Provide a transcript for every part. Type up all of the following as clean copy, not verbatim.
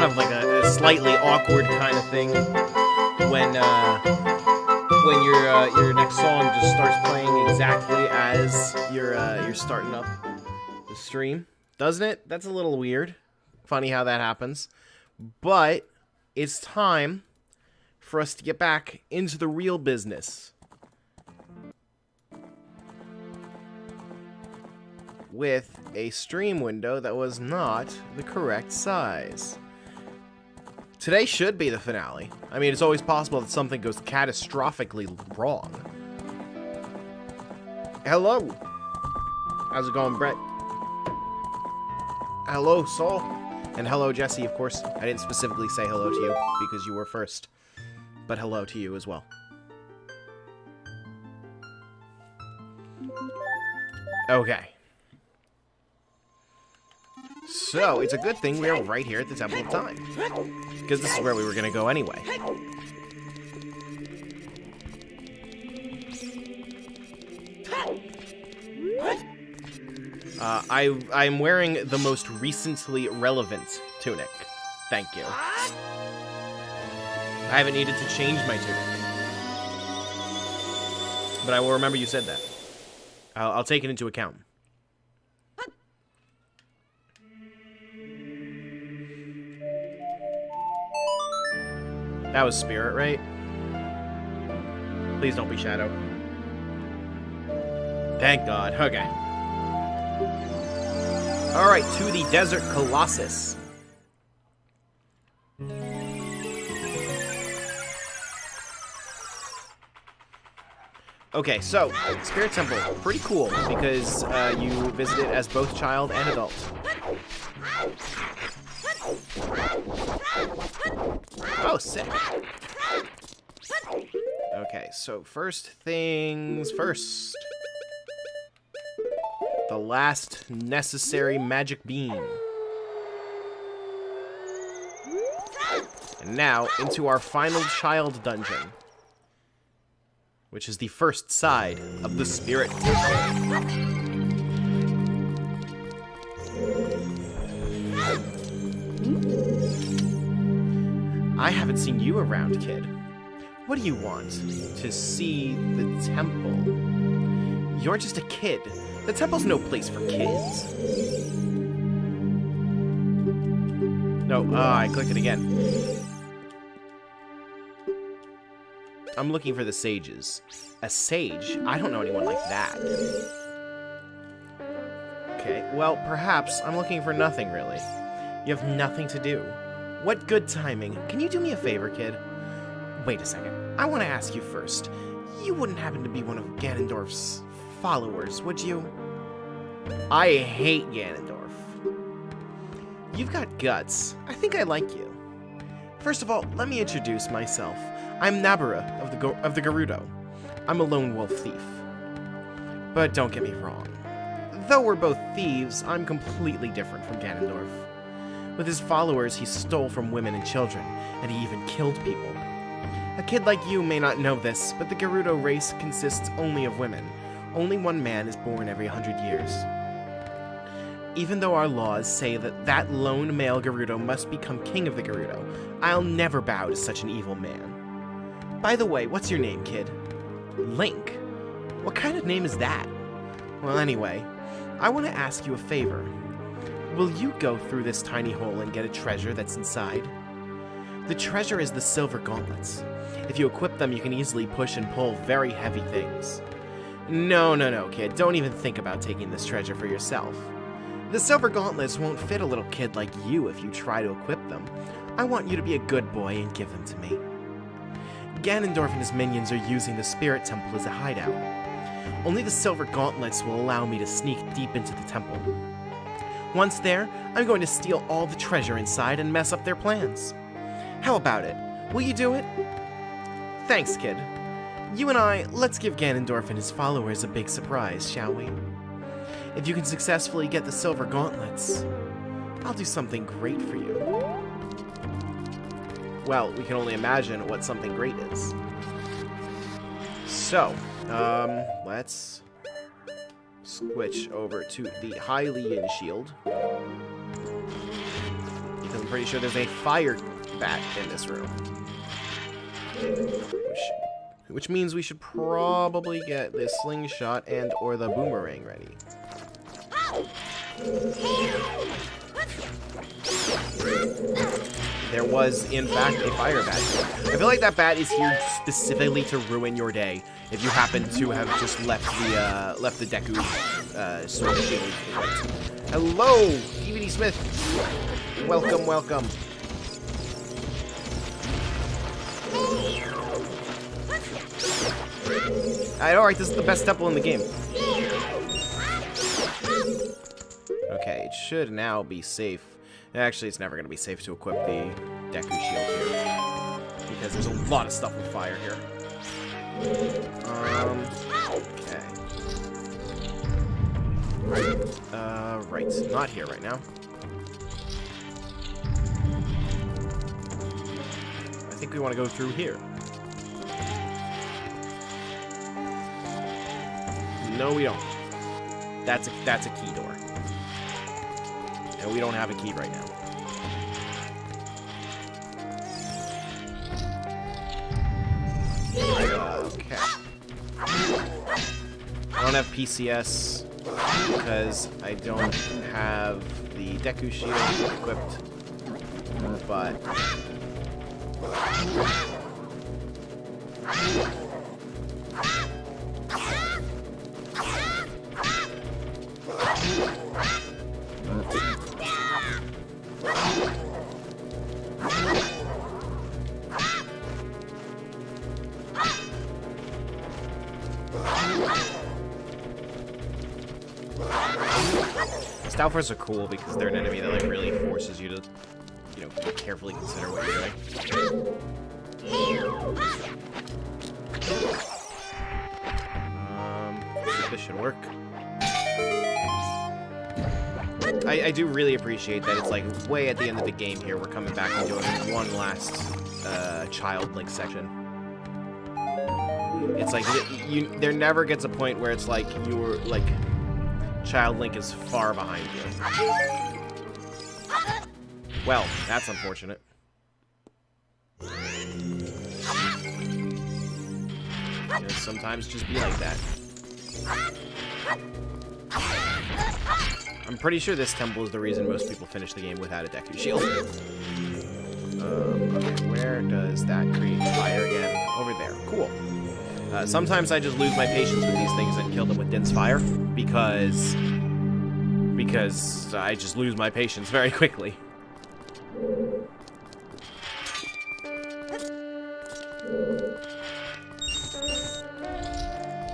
kind of like a slightly awkward kind of thing when your next song just starts playing exactly as you're starting up the stream, doesn't it? That's a little weird. Funny how that happens. But it's time for us to get back into the real business with a stream window that was not the correct size. Today should be the finale. I mean, it's always possible that something goes catastrophically wrong. Hello. How's it going, Brett? Hello, Saul. And hello, Jesse, of course. I didn't specifically say hello to you because you were first. But hello to you as well. Okay. So, it's a good thing we are right here at the Temple of Time. Because this is where we were going to go anyway. I'm wearing the most recently relevant tunic. Thank you. I haven't needed to change my tunic. But I will remember you said that. I'll take it into account. That was Spirit, right? Please don't be Shadow. Thank God. Okay. Alright, to the Desert Colossus. Okay, so, Spirit Temple, pretty cool, because you visit it as both child and adult. Oh, sick. Okay, so first things first. The last necessary magic beam. And now, into our final child dungeon. Which is the first side of the Spirit Temple. I haven't seen you around, kid. What do you want? To see the temple? You're just a kid. The temple's no place for kids. No, I clicked it again. I'm looking for the sages. A sage? I don't know anyone like that. Okay, well, perhaps I'm looking for nothing, really. You have nothing to do. What good timing. Can you do me a favor, kid? Wait a second. I want to ask you first. You wouldn't happen to be one of Ganondorf's followers, would you? I hate Ganondorf. You've got guts. I think I like you. First of all, let me introduce myself. I'm Nabara of the Gerudo. I'm a lone wolf thief. But don't get me wrong. Though we're both thieves, I'm completely different from Ganondorf. With his followers, he stole from women and children, and he even killed people. A kid like you may not know this, but the Gerudo race consists only of women. Only one man is born every 100 years. Even though our laws say that lone male Gerudo must become king of the Gerudo, I'll never bow to such an evil man. By the way, what's your name, kid? Link. What kind of name is that? Well, anyway, I want to ask you a favor. Will you go through this tiny hole and get a treasure that's inside? The treasure is the silver gauntlets. If you equip them, you can easily push and pull very heavy things. No, kid. Don't even think about taking this treasure for yourself. The silver gauntlets won't fit a little kid like you if you try to equip them. I want you to be a good boy and give them to me. Ganondorf and his minions are using the Spirit Temple as a hideout. Only the silver gauntlets will allow me to sneak deep into the temple. Once there, I'm going to steal all the treasure inside and mess up their plans. How about it? Will you do it? Thanks, kid. You and I, let's give Ganondorf and his followers a big surprise, shall we? If you can successfully get the silver gauntlets, I'll do something great for you. Well, we can only imagine what something great is. So, let's switch over to the Hylian shield. Even pretty sure there's a fire bat in this room. Which means we should probably get the slingshot and or the boomerang ready. There was, in fact, a fire bat. I feel like that bat is here specifically to ruin your day if you happen to have just left the Deku sword shield equipped. Hello, DVD Smith. Welcome, welcome. Alright, this is the best temple in the game. Okay, it should now be safe. Actually, it's never going to be safe to equip the Deku shield here, because there's a lot of stuff with fire here. Okay. Right. Not here right now. I think we want to go through here. No, we don't. That's a key door. And we don't have a key right now. Okay. I don't have PCS because I don't have the Deku shield equipped. But Stalfors are cool because they're an enemy that like really forces you to, you know, carefully consider what you're doing. This should work. I do really appreciate that it's like way at the end of the game here. We're coming back and doing one last Child Link section. It's like there never gets a point where it's like you're like Child Link is far behind you. Well, that's unfortunate. It'll sometimes just be like that. I'm pretty sure this temple is the reason most people finish the game without a Deku shield. Okay, where does that create fire again? Over there. Cool. Sometimes I just lose my patience with these things and kill them with dense fire because I just lose my patience very quickly.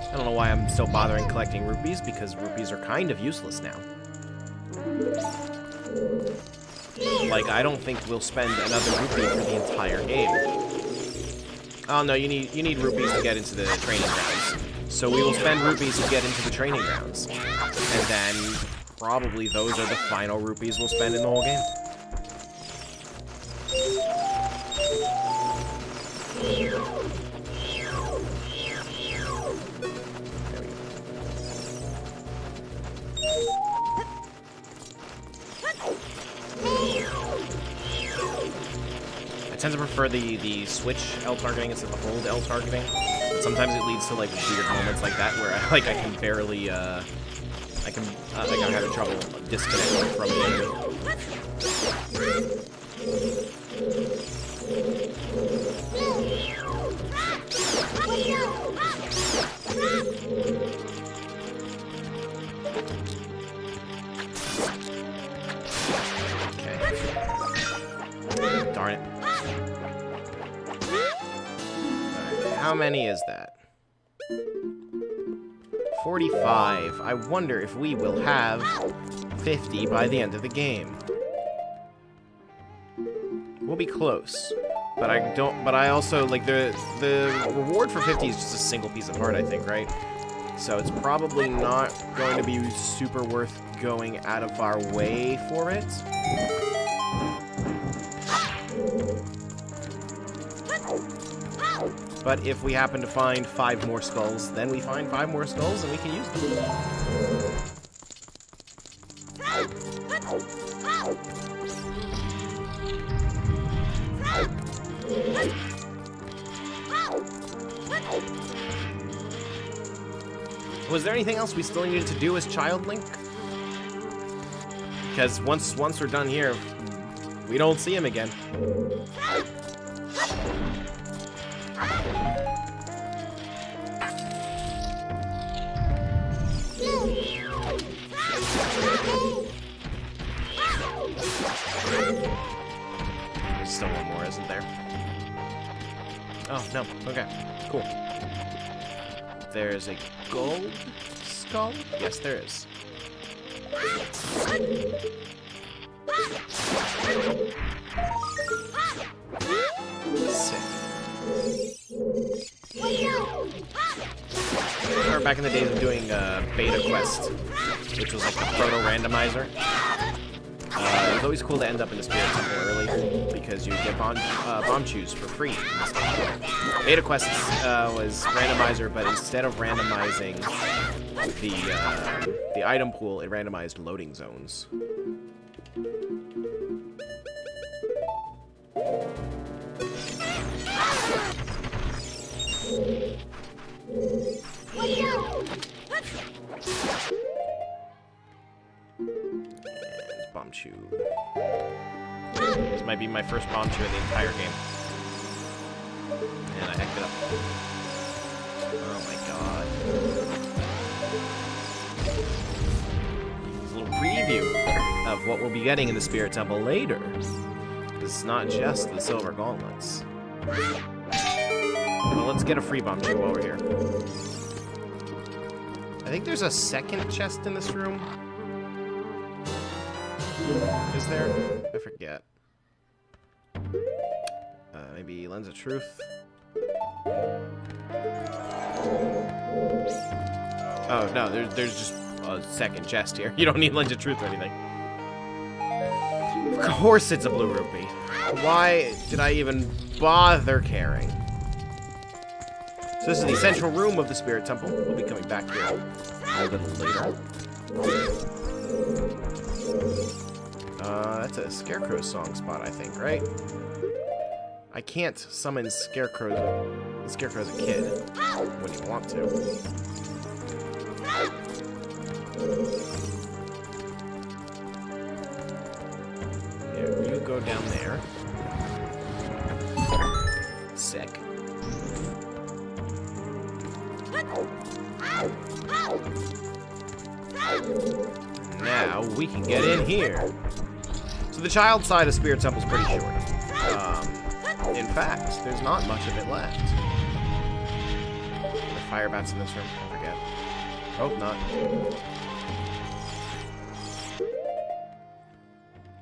I don't know why I'm still bothering collecting rupees, because rupees are kind of useless now. Like, I don't think we'll spend another rupee for the entire game. Oh no, you need rupees to get into the training grounds. So we will spend rupees to get into the training grounds. And then probably those are the final rupees we'll spend in the whole game. I tend to prefer the switch L targeting instead of the hold L targeting. But sometimes it leads to like weird moments like that where I can barely I'm having trouble disconnecting from the enemy. Okay. Darn it. How many is that? 45. I wonder if we will have 50 by the end of the game. We'll be close. But I also, like, the reward for 50 is just a single piece of heart, I think, right? So it's probably not going to be super worth going out of our way for it. But if we happen to find 5 more skulls, then we find 5 more skulls and we can use them. Was there anything else we still needed to do as Child Link? Because once we're done here, we don't see him again. There's still one more, isn't there? Oh, no. Okay. Cool. There's a gold skull? Yes, there is. Sick. I remember back in the days of doing Beta Quest, which was like the proto randomizer. It was always cool to end up in the Spirit Temple early because you get bomb chews for free. Beta Quest was randomizer, but instead of randomizing the item pool, it randomized loading zones. Bomb chew. This might be my first bomb chew in the entire game. And I hacked it up. Oh my god. It's a little preview of what we'll be getting in the Spirit Temple later. It's not just the silver gauntlets. Well, let's get a free bomb chew while we're here. I think there's a second chest in this room. Is there? I forget. Maybe Lens of Truth. Oh, no, there's just a second chest here. You don't need Lens of Truth or anything. Of course it's a blue rupee. Why did I even bother caring? So this is the central room of the Spirit Temple. We'll be coming back here a little later. That's a Scarecrow song spot, I think, right? I can't summon Scarecrows as a kid when you want to. Here, you go down there. Sick. Now we can get in here. So the child side of Spirit Temple's pretty short. In fact, there's not much of it left. The fire bats in this room. I forget. Hope not.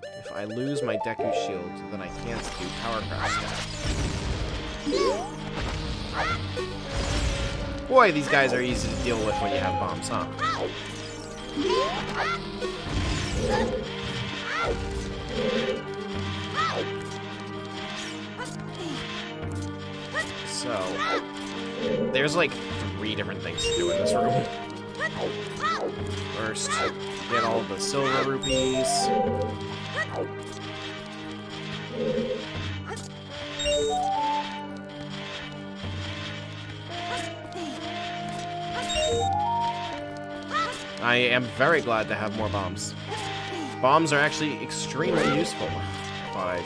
If I lose my Deku shield, then I can't do power craft stab. Boy, these guys are easy to deal with when you have bombs, huh? So, there's like 3 different things to do in this room. First, get all the silver rupees. I am very glad to have more bombs. Bombs are actually extremely useful. Thought I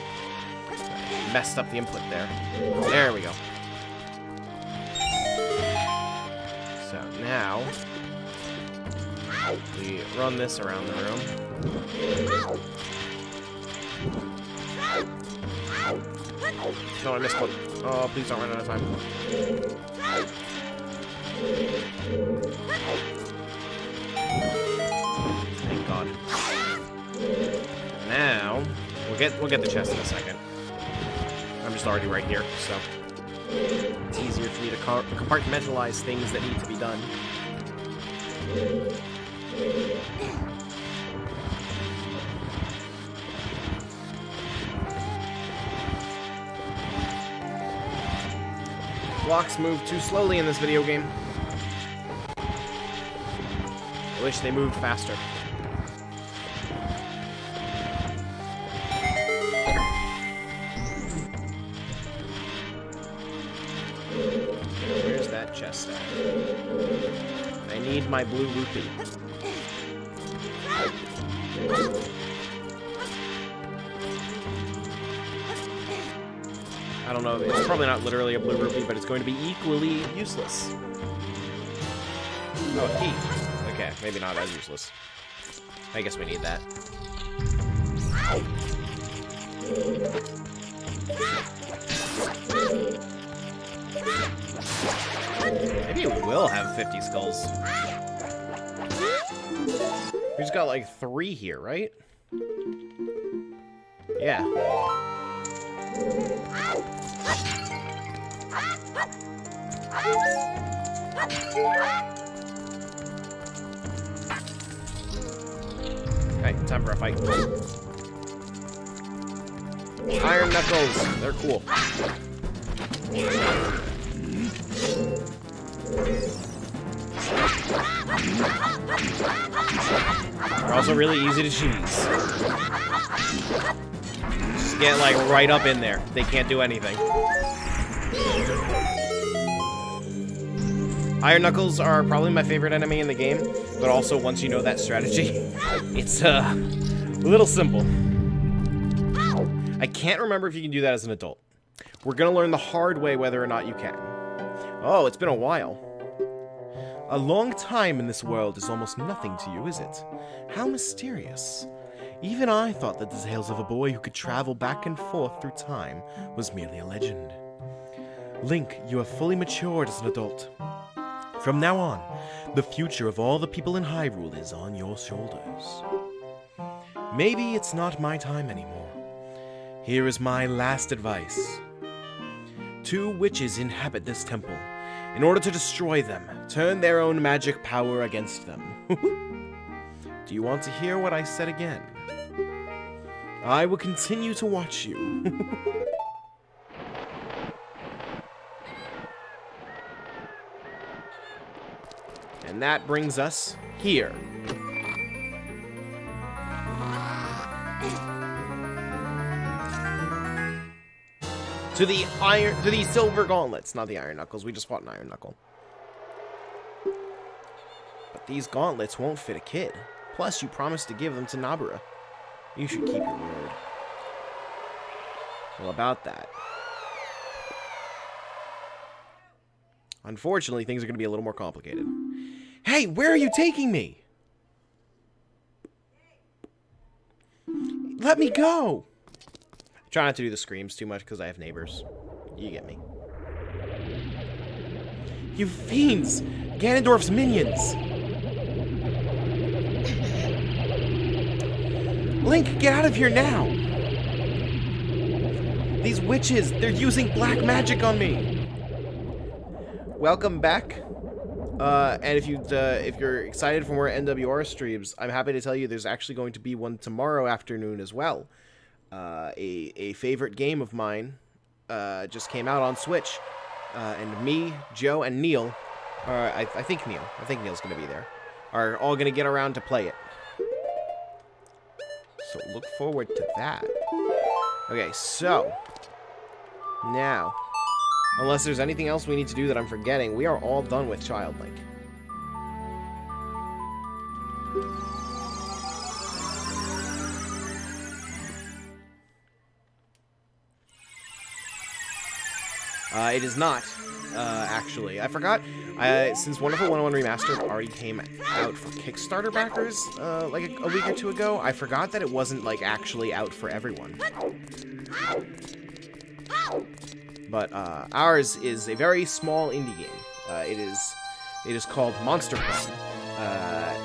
messed up the input there. There we go. So now we run this around the room. No, I missed one. Oh, please don't run out of time. Thank God. Now we'll get the chest in a second. I'm just already right here, so it's easier for me to compartmentalize things that need to be done. Blocks move too slowly in this video game. I wish they moved faster. Where's that chest. I need my blue rupee. I don't know, it's probably not literally a blue rupee, but it's going to be equally useless. Oh, key. Okay, maybe not as useless. I guess we need that. Maybe we will have 50 skulls. We just got like 3 here, right? Yeah. Okay, time for a fight. Iron Knuckles, they're cool. They're also really easy to cheese. Just get like right up in there. They can't do anything. Iron Knuckles are probably my favorite enemy in the game, but also once you know that strategy, it's a little simple. I can't remember if you can do that as an adult. We're gonna learn the hard way whether or not you can. Oh, it's been a while. A long time in this world is almost nothing to you, is it? How mysterious. Even I thought that the tales of a boy who could travel back and forth through time was merely a legend. Link, you have fully matured as an adult. From now on, the future of all the people in Hyrule is on your shoulders. Maybe it's not my time anymore. Here is my last advice. 2 witches inhabit this temple. In order to destroy them, turn their own magic power against them. Do you want to hear what I said again? I will continue to watch you. And that brings us here. To the silver gauntlets, not the iron knuckles. We just fought an iron knuckle. But these gauntlets won't fit a kid. Plus, you promised to give them to Nabara. You should keep your word. Well, about that. Unfortunately, things are going to be a little more complicated. Hey, where are you taking me? Let me go! Try not to do the screams too much because I have neighbors. You get me. You fiends! Ganondorf's minions! Link, get out of here now! These witches, they're using black magic on me! Welcome back. And if you're excited for more NWR streams, I'm happy to tell you there's actually going to be one tomorrow afternoon as well. A favorite game of mine just came out on Switch, and me, Joe, and Neil, I think Neil's going to be there, are all going to get around to play it. So look forward to that. Okay, so now, unless there's anything else we need to do that I'm forgetting, we are all done with Child Link. It is not, actually. I forgot, since Wonderful 101 Remastered already came out for Kickstarter backers, like a week or 2 ago, I forgot that it wasn't, like, actually out for everyone. But, ours is a very small indie game. It is called Smashterpiece.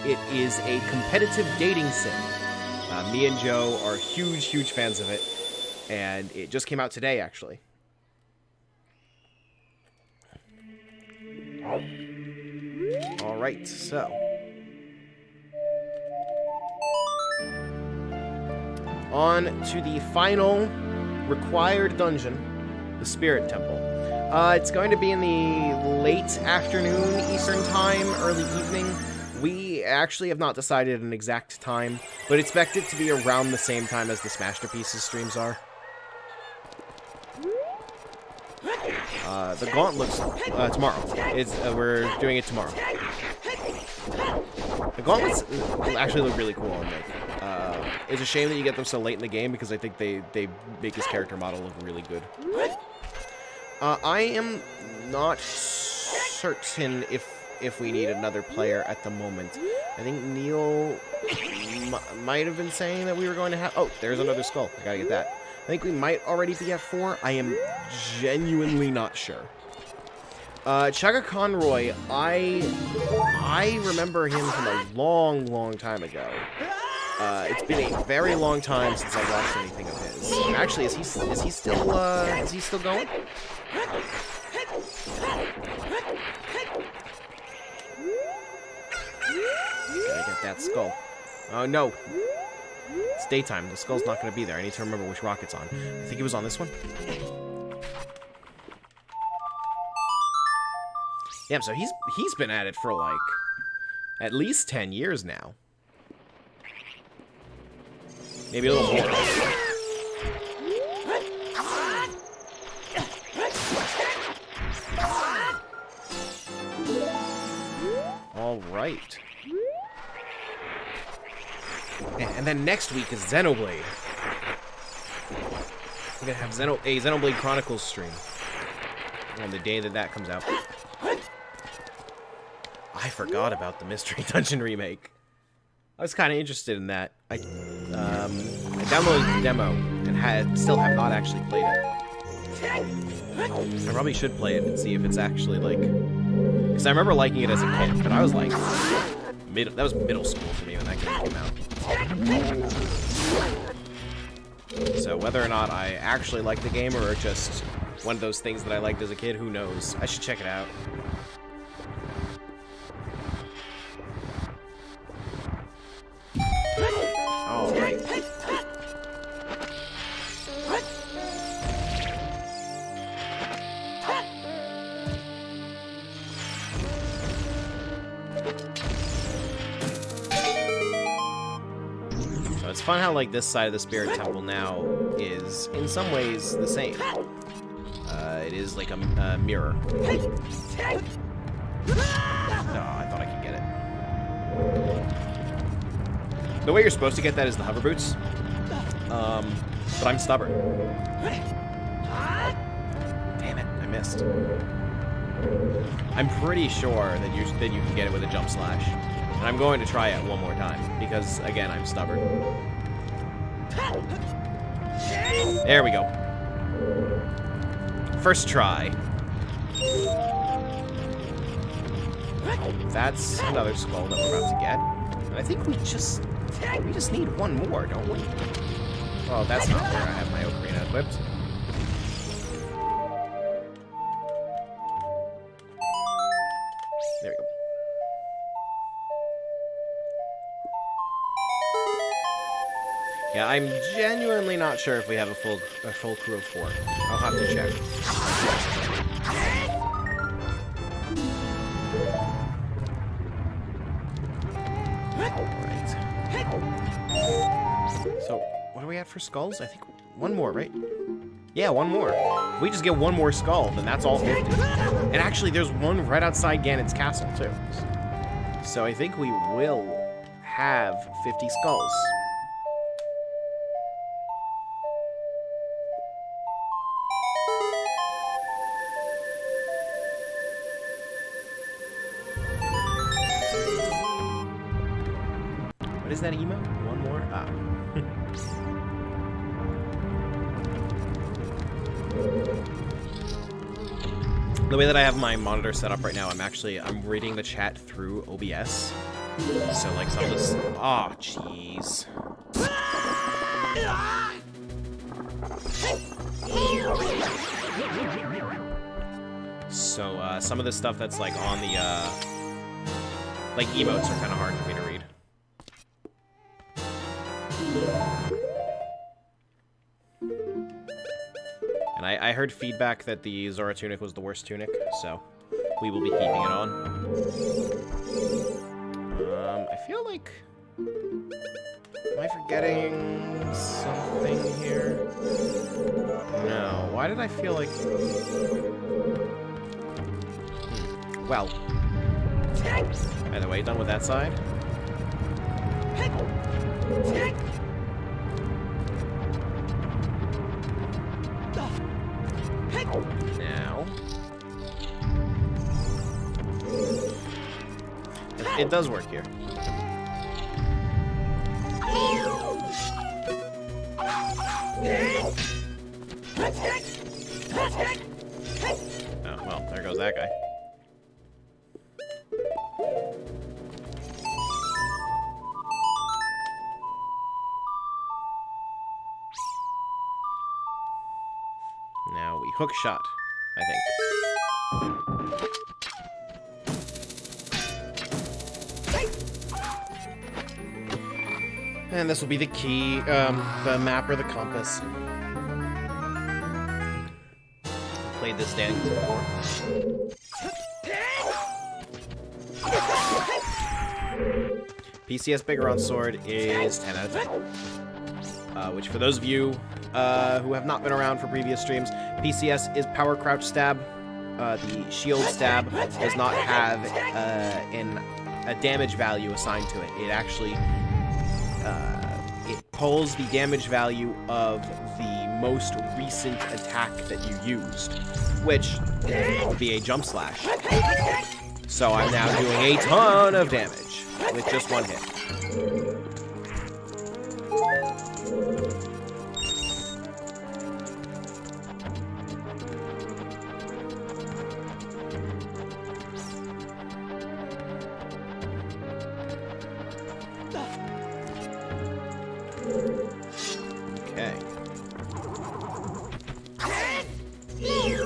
It is a competitive dating sim. Me and Joe are huge, huge fans of it, and it just came out today, actually. Alright, so. On to the final required dungeon, the Spirit Temple. It's going to be in the late afternoon Eastern Time, early evening. We actually have not decided an exact time, but expect it to be around the same time as the Smashterpieces streams are. The Gauntlet's tomorrow. We're doing it tomorrow. The Gauntlets actually look really cool on Nick. It's a shame that you get them so late in the game because I think they make his character model look really good. I am not certain if we need another player at the moment. I think Neil might have been saying that we were going to have... Oh, there's another skull. I gotta get that. I think we might already be at 4. I am genuinely not sure. Chugga Conroy, I remember him from a long, long time ago. It's been a very long time since I've watched anything of his. Actually, is he still going? Gotta get that skull. Oh, no. It's daytime. The skull's not gonna be there. I need to remember which rock it's on. I think it was on this one. Yeah, so he's been at it for, like, at least 10 years now. Maybe a little more. All right. And then next week is Xenoblade. We're gonna have a Xenoblade Chronicles stream on the day that comes out. I forgot about the Mystery Dungeon remake. I was kind of interested in that. I downloaded the demo and still have not actually played it. I probably should play it and see if it's actually like... Because I remember liking it as a kid, but I was like... that was middle school for me when that game came out. So whether or not I actually like the game or just one of those things that I liked as a kid, who knows? I should check it out. Alright. So it's fun how, like, this side of the Spirit Temple now is, in some ways, the same. It is like a mirror. Oh, I thought I could get it. The way you're supposed to get that is the hover boots. But I'm stubborn. Damn it, I missed. I'm pretty sure that you can get it with a jump slash. And I'm going to try it one more time, because, again, I'm stubborn. There we go. First try. That's another skull that we're about to get. And I think we just need one more, don't we? Oh, that's not where I have my Ocarina equipped. There we go. Yeah, I'm genuinely not sure if we have a full crew of 4. I'll have to check. Alright. So, what do we have for skulls? I think one more, right? Yeah, one more. If we just get one more skull, then that's all 50. And actually, there's one right outside Ganon's castle, too. So I think we will have 50 skulls. What is that emo? One more? Ah. The way that I have my monitor set up right now, I'm reading the chat through OBS. So, like, some of this... Oh, jeez. So, some of the stuff that's, like, on the, like, emotes are kind of hard for me to read. And I heard feedback that the Zora tunic was the worst tunic, so we will be keeping it on. I feel like... Am I forgetting something here? No. Why did I feel like... Well. By the way, done with that side? Now. It does work here. Oh, well, there goes that guy. Now we hook shot, I think. And this will be the key, the map or the compass. Played this standing before. PCS Bigger on Sword is 10 out of 10. Which, for those of you who have not been around for previous streams, PCS is Power Crouch Stab. The Shield Stab does not have a damage value assigned to it. It actually it pulls the damage value of the most recent attack that you used, which would be a Jump Slash. So I'm now doing a ton of damage with just one hit. Okay.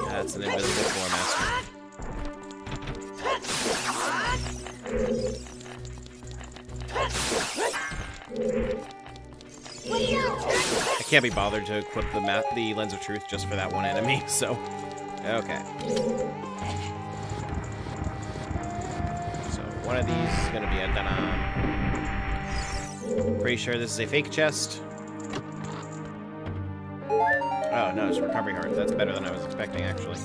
That's an invisible Floor Master. I can't be bothered to equip the Lens of Truth just for that one enemy, so... Okay. So, one of these is gonna be a dun-dun. Pretty sure this is a fake chest. Oh, no, it's recovery heart. That's better than I was expecting, actually.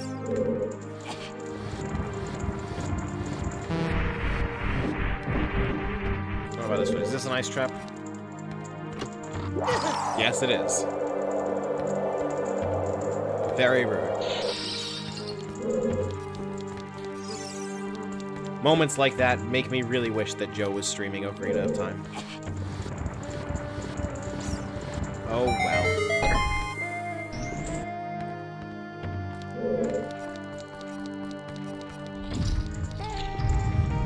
What about this one? Is this an ice trap? Yes, it is. Very rude. Moments like that make me really wish that Joe was streaming Ocarina of Time. Oh, well.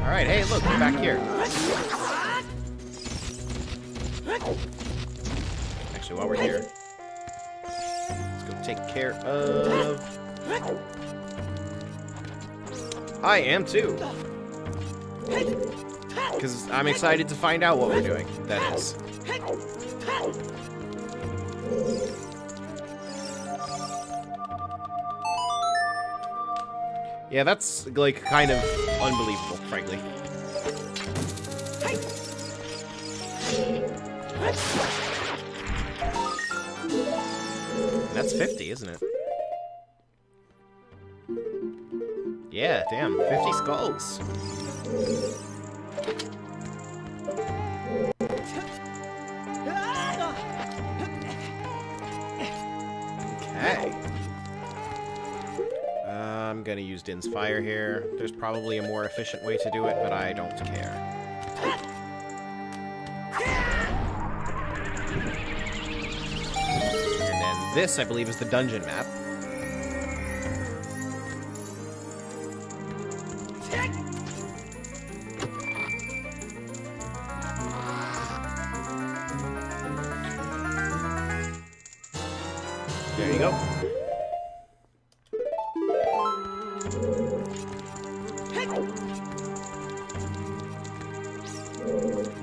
Alright, hey, look, we're back here. Actually, while we're here, let's go take care of... I am too. Because I'm excited to find out what we're doing, that is. Yeah, that's, like, kind of unbelievable, frankly. That's 50, isn't it? Yeah, damn, 50 skulls. Okay. I'm gonna use Din's Fire here. There's probably a more efficient way to do it, but I don't care. And then this, I believe, is the dungeon map. There you go.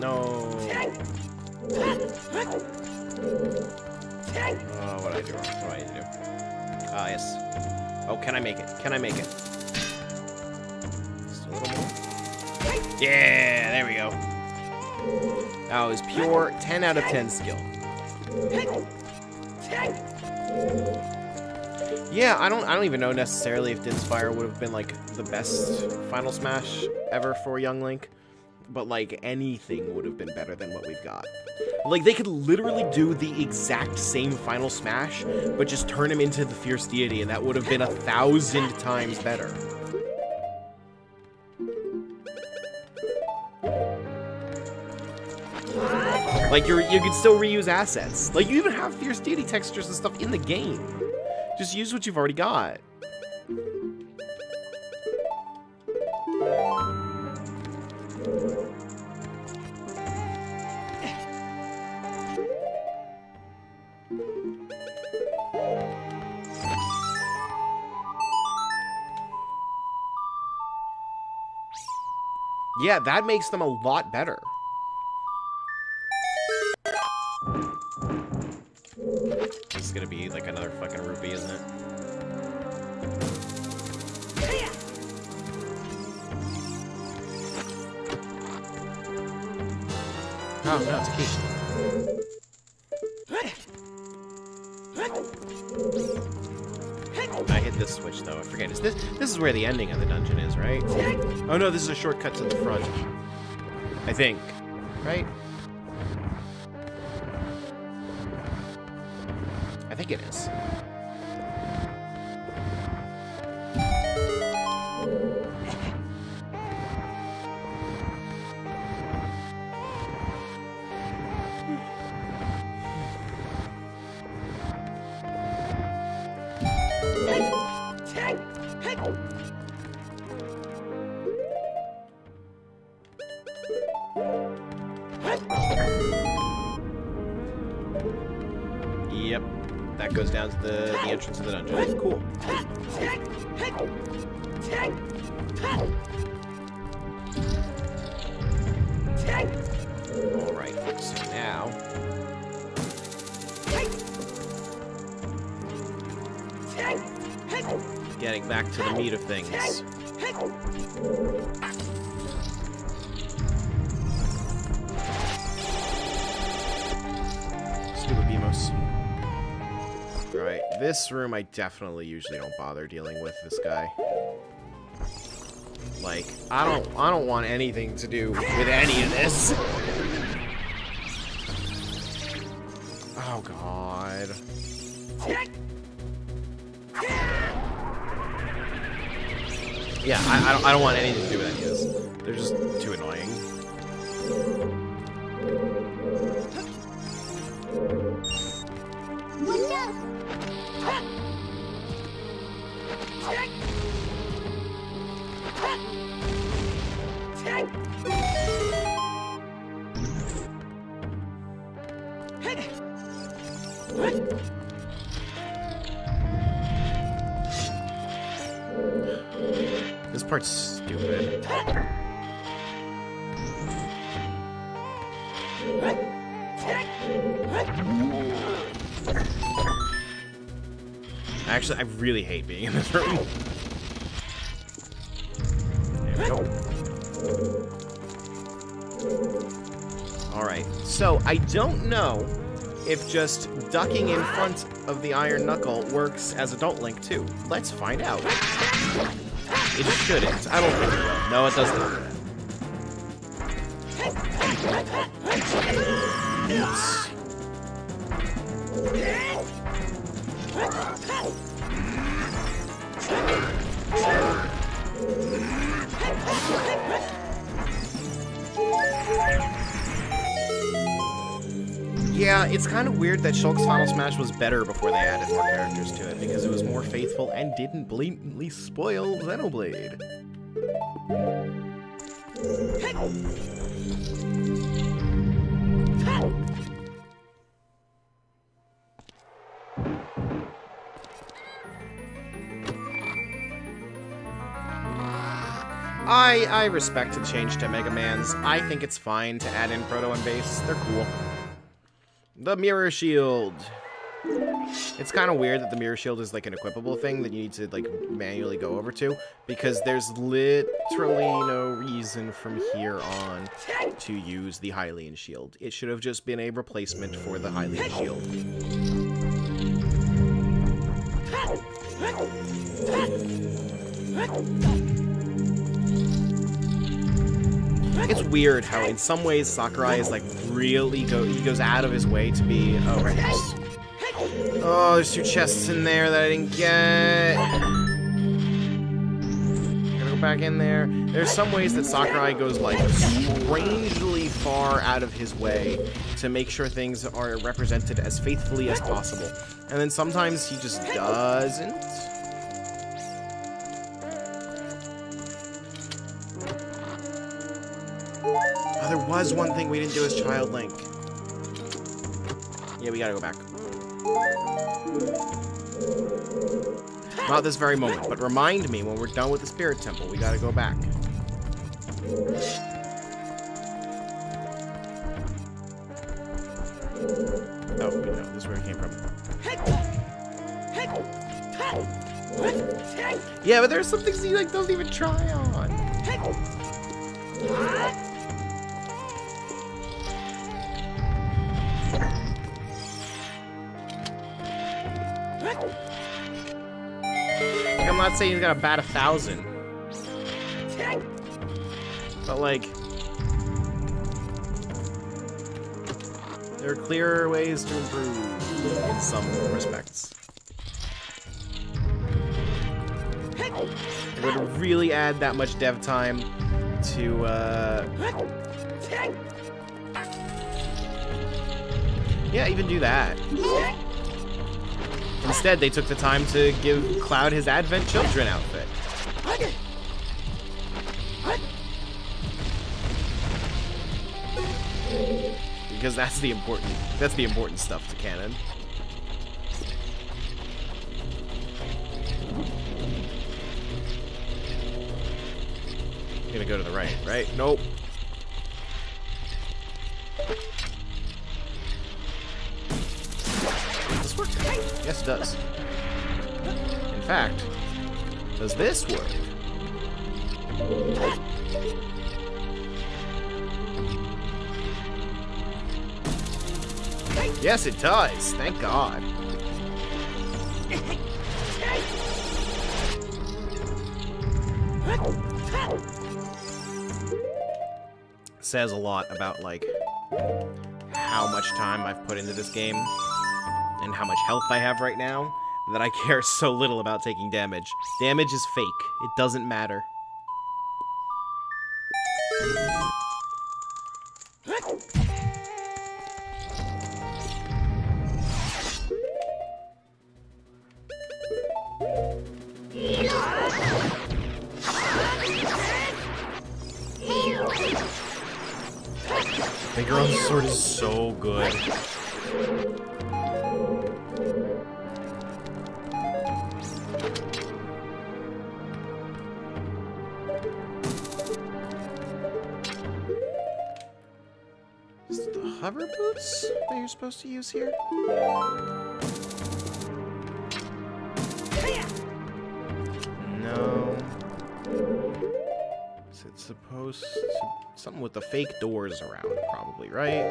No. Oh, what did I do wrong? What do I need to do? Ah, yes. Oh, can I make it? Can I make it? Just a little more. Yeah, there we go. That was pure 10 out of 10 skill. Yeah, I don't even know necessarily if Din's Fire would have been, like, the best Final Smash ever for Young Link. But, like, anything would have been better than what we've got. Like, they could literally do the exact same Final Smash, but just turn him into the Fierce Deity, and that would have been 1,000 times better. Like, you could still reuse assets. Like, you even have Fierce Deity textures and stuff in the game. Just use what you've already got. Yeah, that makes them a lot better. This is gonna be like another fucking rupee, isn't it? Oh, no, it's a key. I hit this switch, though. I forget. This is where the ending of the dungeon is, right? Oh, no, this is a shortcut to the front. I think. Right? I think it is. Yep, that goes down to the entrance of the dungeon. Cool. Alright, so now... getting back to the meat of things. Stupid Beamos. Alright, this room I definitely usually don't bother dealing with this guy. Like, I don't want anything to do with any of this. Oh god. Yeah, I don't want anything to do with any of this. They're just too annoying. This part's stupid. Actually, I really hate being in this room. There we go. Alright, so I don't know if just ducking in front of the Iron Knuckle works as Adult Link too. Let's find out. It shouldn't. I don't think it will. No, it does not. Oops. Yeah, it's kind of weird that Shulk's Final Smash was better before they added more characters to it, because it was more faithful and didn't blatantly spoil Xenoblade. I respect the change to Mega Man's. I think it's fine to add in Proto and Base. They're cool. The Mirror Shield. It's kind of weird that the Mirror Shield is like an equipable thing that you need to like manually go over to, because there's literally no reason from here on to use the Hylian Shield. It should have just been a replacement for the Hylian Shield. It's weird how in some ways Sakurai is like really he goes out of his way to be right here. Oh, there's 2 chests in there that I didn't get. Gotta go back in there. There's some ways that Sakurai goes like strangely far out of his way to make sure things are represented as faithfully as possible. And then sometimes he just doesn't. Oh, there was one thing we didn't do as Child Link. Yeah, we gotta go back. Not this very moment, but remind me when we're done with the Spirit Temple, we gotta go back. Oh, no, this is where it came from. Yeah, but there's some things you like don't even try on. I'm not saying he's got to bat 1,000. But, like, there are clearer ways to improve in some respects. It would really add that much dev time to, yeah, even do that. Instead, they took the time to give Cloud his Advent Children outfit. Because that's the important stuff to canon. Gonna go to the right, right? Nope. Does this work? Yes, it does. In fact, does this work? Yes, it does. Thank God. Says a lot about, like, how much time I've put into this game and how much health I have right now that I care so little about taking damage. Damage is fake. It doesn't matter. Finger on the sword is so good. Is it the hover boots that you're supposed to use here? No. Is it supposed to... Something with the fake doors around, probably, right?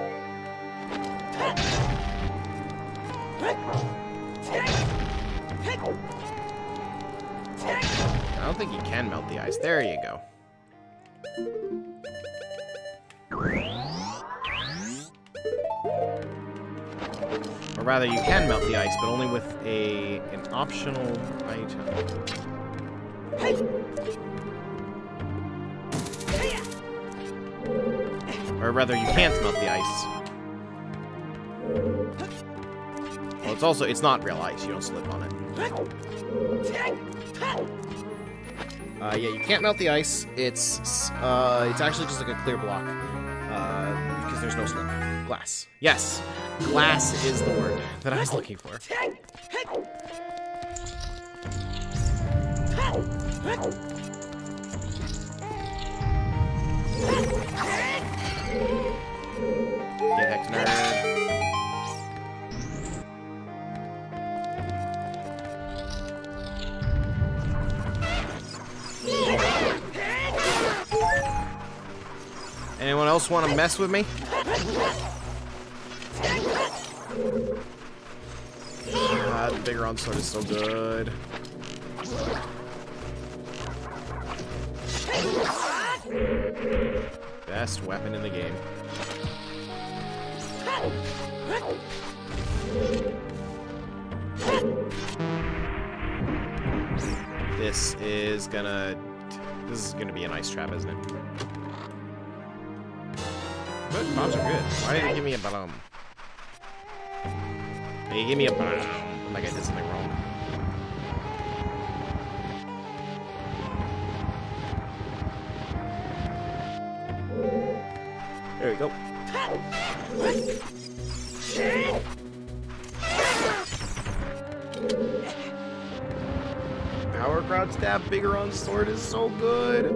I don't think you can melt the ice. There you go. Or rather, you can melt the ice, but only with an optional item. Or rather, you can't melt the ice. Well, it's not real ice. You don't slip on it. Yeah, you can't melt the ice. It's actually just like a clear block. Because there's no slip. Glass. Yes. Glass is the word that I was looking for. Get hecked, nerd. Anyone else want to mess with me? The bigger on sword is so good. Best weapon in the game. This is gonna be an ice trap, isn't it? Good, bombs are good. Why did you give me a bomb? Hey, give me a bomb. Like I did something wrong. There we go. Power crowd stab bigger on sword is so good.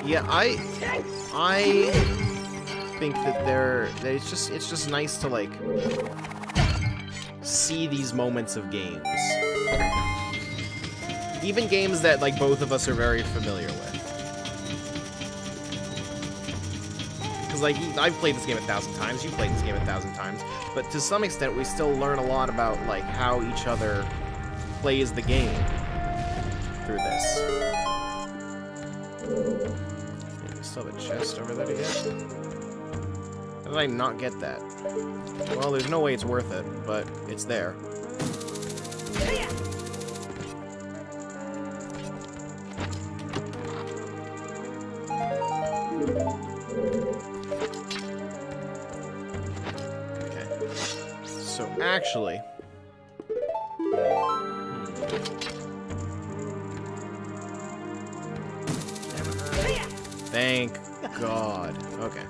Yeah, I think that it's just nice to like see these moments of games. Even games that like both of us are very familiar with. Because like I've played this game 1,000 times, you've played this game 1,000 times, but to some extent we still learn a lot about like how each other plays the game through this. Still have a chest over there to get. How did I not get that? Well, there's no way it's worth it, but it's there. Okay. So actually... Thank God. Okay.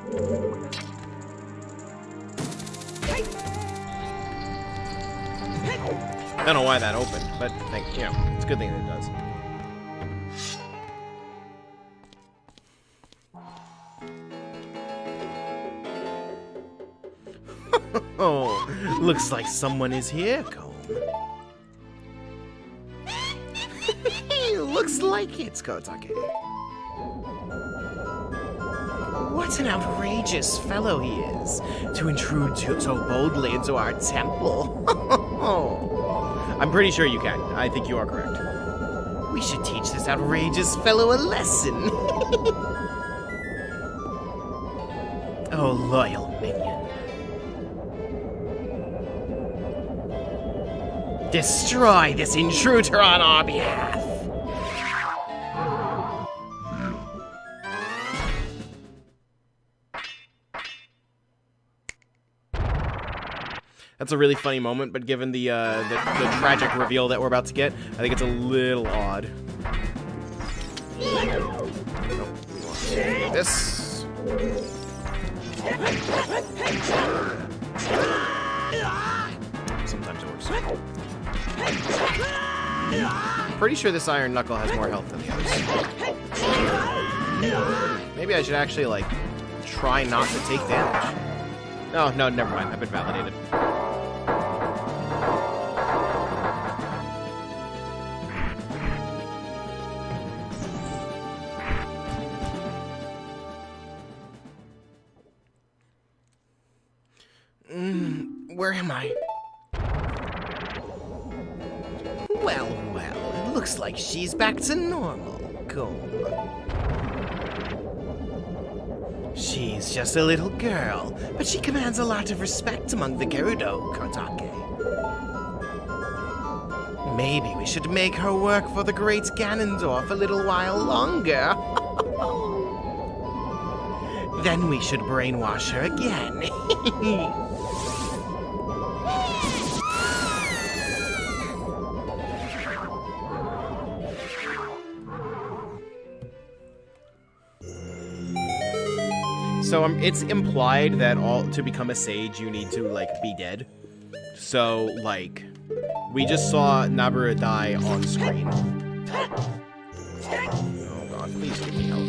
I don't know why that opened, but you know, it's a good thing that it does. Oh, looks like someone is here, Cone. Looks like it's Kotake. What an outrageous fellow he is, to intrude so boldly into our temple. I'm pretty sure you can. I think you are correct. We should teach this outrageous fellow a lesson. Oh, loyal minion. Destroy this intruder on our behalf. That's a really funny moment, but given the tragic reveal that we're about to get, I think it's a little odd. Oh, we want to do this. Sometimes it works. Pretty sure this Iron Knuckle has more health than the others. Maybe I should actually, like, try not to take damage. No, never mind. I've been validated. Where am I? Well, it looks like she's back to normal, Go. She's just a little girl, but she commands a lot of respect among the Gerudo, Kotake. Maybe we should make her work for the great Ganondorf a little while longer. Then we should brainwash her again. So it's implied that to become a sage, you need to, like, be dead. So, like, we just saw Nabara die on screen. Oh god, please give me help.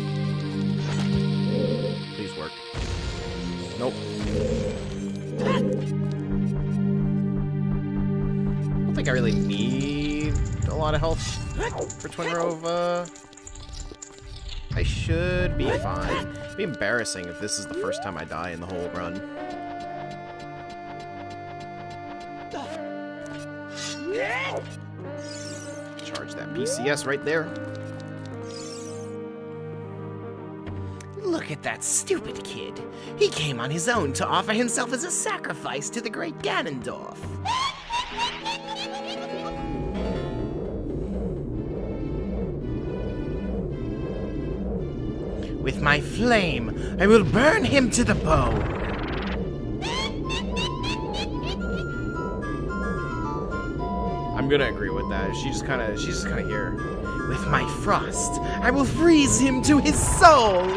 Please work. Nope. I don't think I really need a lot of health for Twin Rove. I should be fine. It'd be embarrassing if this is the first time I die in the whole run. Charge that PCS right there. Look at that stupid kid. He came on his own to offer himself as a sacrifice to the great Ganondorf. With my flame, I will burn him to the bone. I'm gonna agree with that. She's just kinda here. With my frost, I will freeze him to his soul.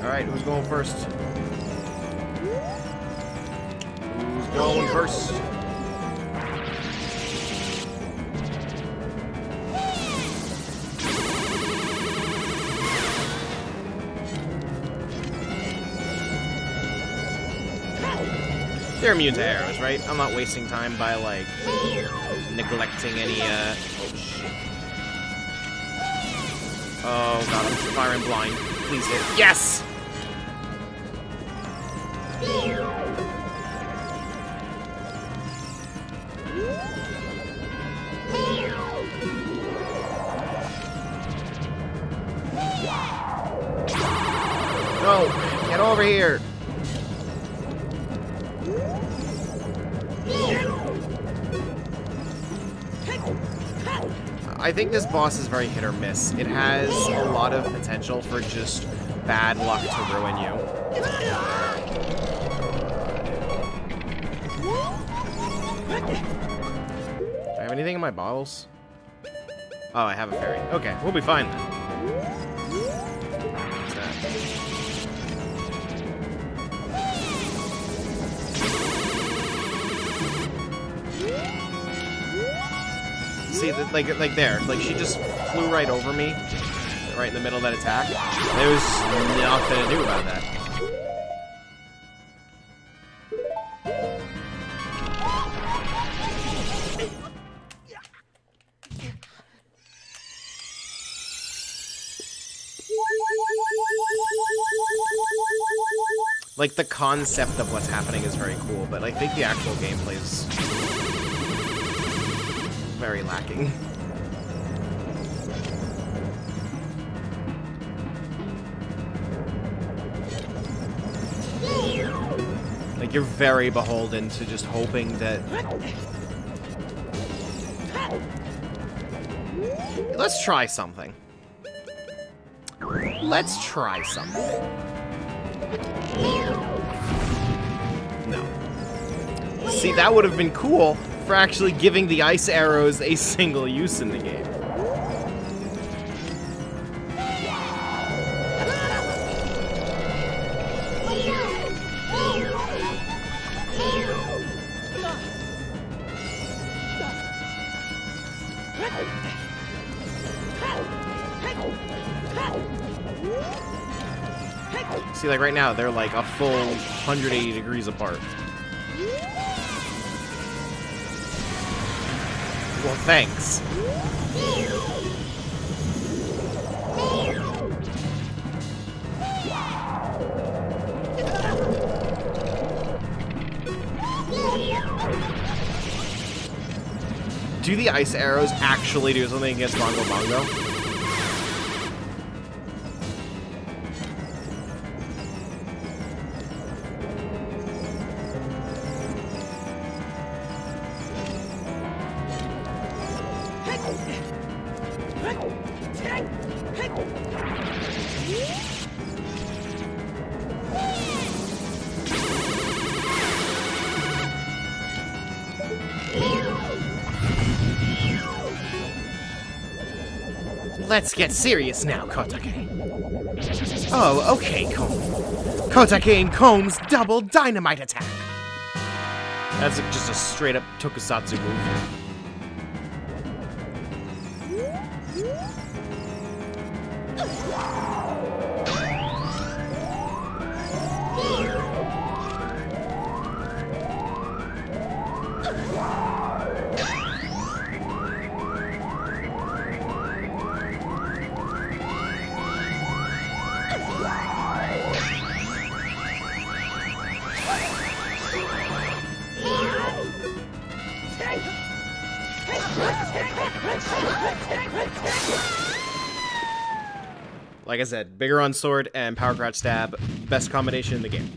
Alright, who's going first? Who's going first? They're immune to arrows, right? I'm not wasting time by, like, neglecting any, oh, shit. Oh, God, I'm firing blind. Please hit. Yes! No! Get over here! I think this boss is very hit or miss. It has a lot of potential for just bad luck to ruin you. Do I have anything in my bottles? Oh, I have a fairy. Okay, we'll be fine then. What's that? See, like there, like she just flew right over me, right in the middle of that attack. There's nothing to do about that. Like, the concept of what's happening is very cool, but I think the actual gameplay is very lacking. Like, you're very beholden to just hoping that... Let's try something. Let's try something. No. See, that would have been cool for actually giving the ice arrows a single use in the game. See, like right now, they're like a full 180 degrees apart. Well, thanks. Do the ice arrows actually do something against Bongo Bongo? Let's get serious now, Kotake. Oh, okay, Cone. Kotake and Cone's double dynamite attack. That's just a straight-up tokusatsu move. Like I said, bigger on sword and power crouch stab, best combination in the game.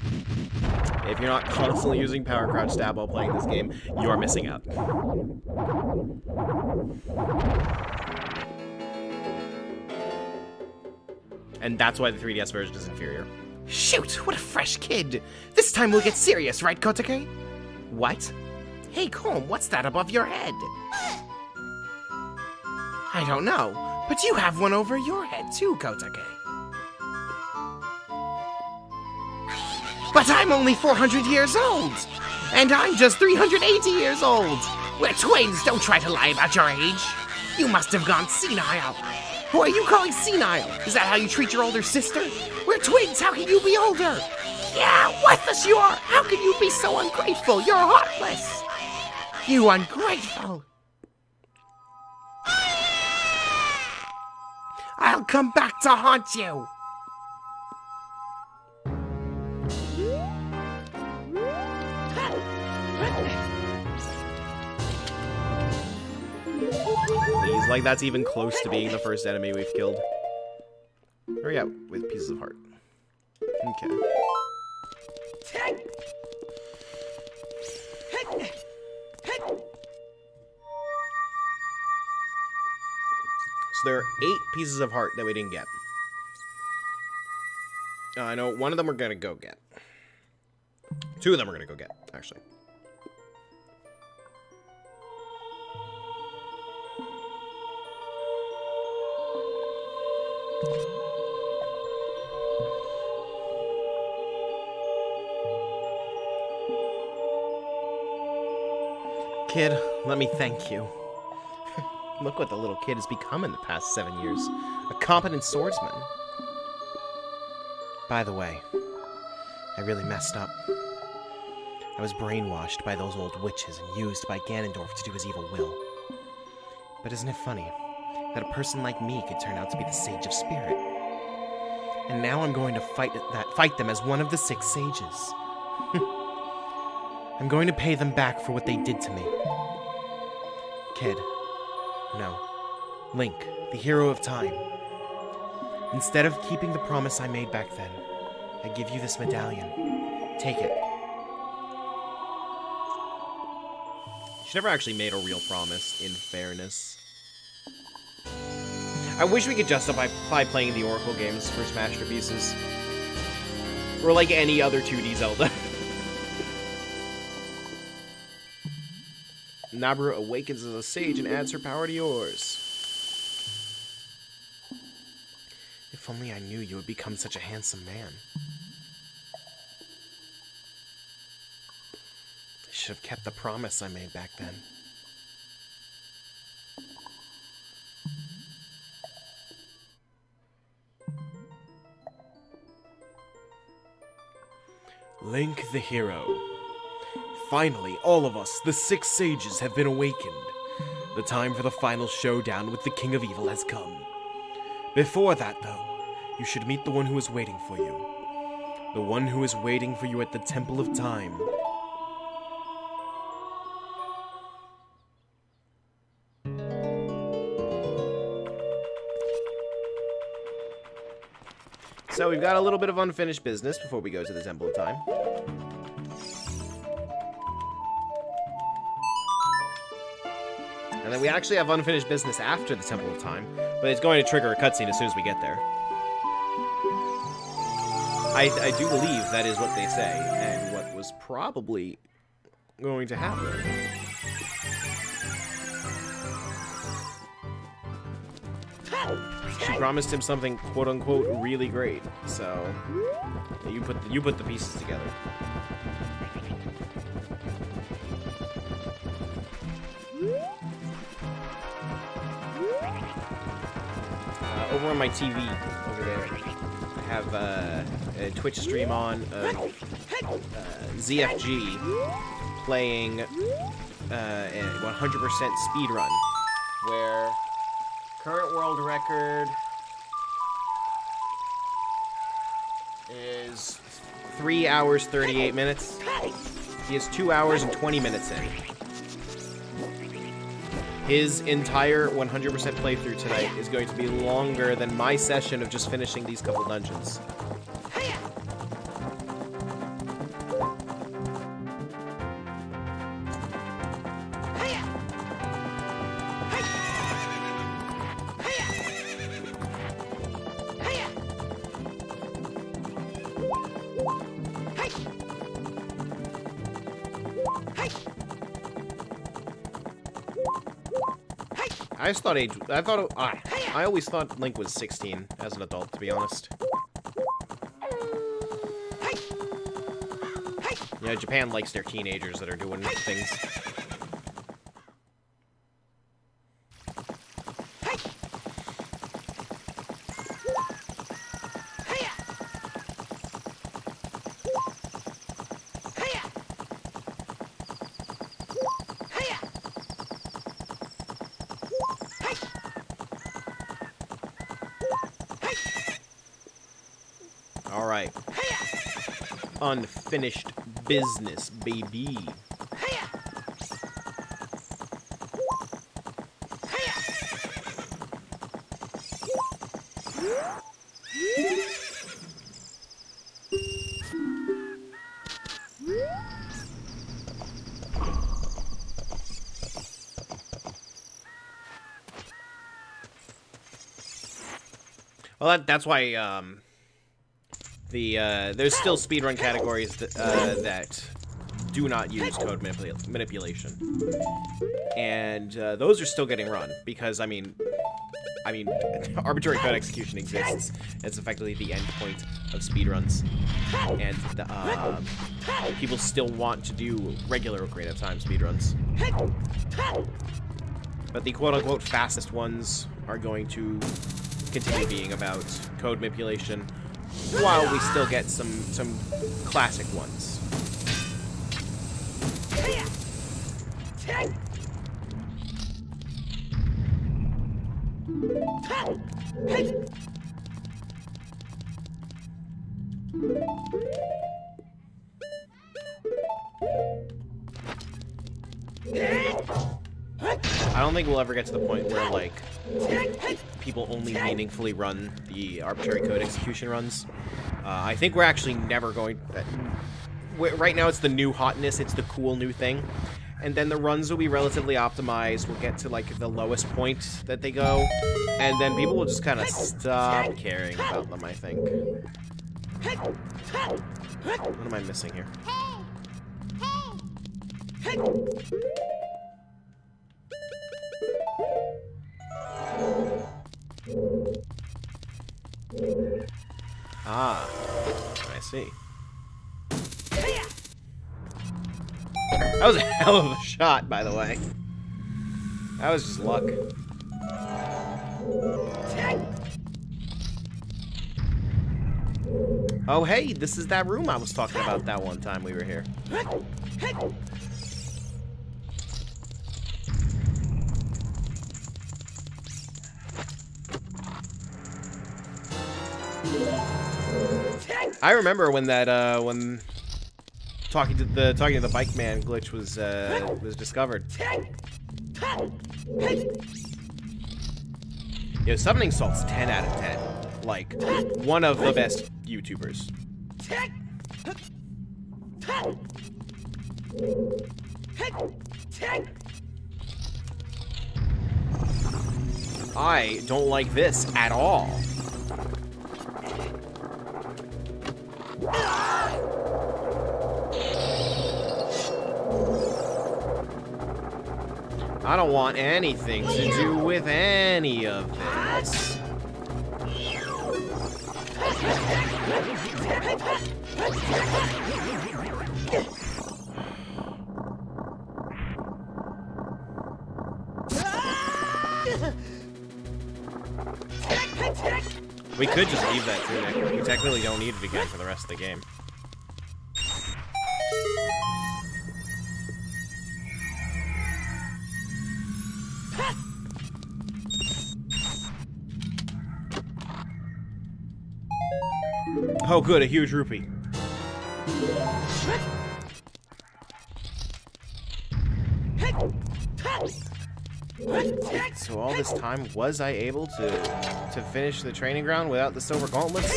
If you're not constantly using power crouch stab while playing this game, you are missing out. And that's why the 3DS version is inferior. Shoot, what a fresh kid. This time we'll get serious, right, Kotake? What? Hey, Colm, what's that above your head? I don't know, but you have one over your head too, Kotake. But I'm only 400 years old! And I'm just 380 years old! We're twins, don't try to lie about your age! You must have gone senile! Who are you calling senile? Is that how you treat your older sister? We're twins, how can you be older? Yeah, worthless you are! How can you be so ungrateful? You're heartless! You ungrateful! I'll come back to haunt you! Please, like that's even close to being the first enemy we've killed. Hurry up with pieces of heart. Okay. So there are 8 pieces of heart that we didn't get. I know one of them we're gonna go get. 2 of them we're gonna go get, actually. Kid, let me thank you. Look what the little kid has become in the past 7 years. A competent swordsman. By the way, I really messed up. I was brainwashed by those old witches and used by Ganondorf to do his evil will. But isn't it funny that a person like me could turn out to be the Sage of Spirit? And now I'm going to fight them as one of the 6 sages. I'm going to pay them back for what they did to me. Kid. No. Link, the hero of time. Instead of keeping the promise I made back then, I give you this medallion. Take it. She never actually made a real promise, in fairness. I wish we could justify playing the Oracle games for Smashterpieces. Or like any other 2D Zelda. Nabru awakens as a sage and adds her power to yours. If only I knew you would become such a handsome man. I should have kept the promise I made back then. Link the hero. Finally, all of us, the 6 sages, have been awakened. The time for the final showdown with the King of Evil has come. Before that, though, you should meet the one who is waiting for you. The one who is waiting for you at the Temple of Time. So we've got a little bit of unfinished business before we go to the Temple of Time. And then we actually have unfinished business after the Temple of Time, but it's going to trigger a cutscene as soon as we get there. I do believe that is what they say, and what was probably going to happen. She promised him something quote-unquote really great, so you put the pieces together. Over on my TV, over there, I have a Twitch stream on of ZFG playing a 100% speed run, where current world record is 3 hours 38 minutes. He is 2 hours and 20 minutes in. His entire 100% playthrough tonight is going to be longer than my session of just finishing these couple dungeons. I always thought Link was 16 as an adult, to be honest. Yeah, Japan likes their teenagers that are doing things. Alright. Unfinished business, baby. Well, that's why, there's still speedrun categories that do not use code manipulation. And, those are still getting run, because, I mean, arbitrary code execution exists. It's effectively the end point of speedruns. And, people still want to do regular Ocarina of Time speedruns. But the quote-unquote fastest ones are going to continue being about code manipulation, while we still get some classic ones. I don't think we'll ever get to the point where, like, people only meaningfully run the arbitrary code execution runs. I think we're actually never going... right now it's the new hotness, it's the cool new thing. And then the runs will be relatively optimized, we'll get to, like, the lowest point that they go. And then people will just kind of stop caring about them, I think. What am I missing here? Ah, I see. That was a hell of a shot, by the way. That was just luck. Oh, hey, this is that room I was talking about that one time we were here. I remember when that when talking to the bike man glitch was discovered. Yo, Summoning Salt's 10 out of 10. Like, one of the best YouTubers. I don't like this at all. I don't want anything to do with any of this. We could just leave that tunic. We technically don't need it again for the rest of the game. Oh, good, a huge rupee. So all this time, was I able to finish the training ground without the silver gauntlets?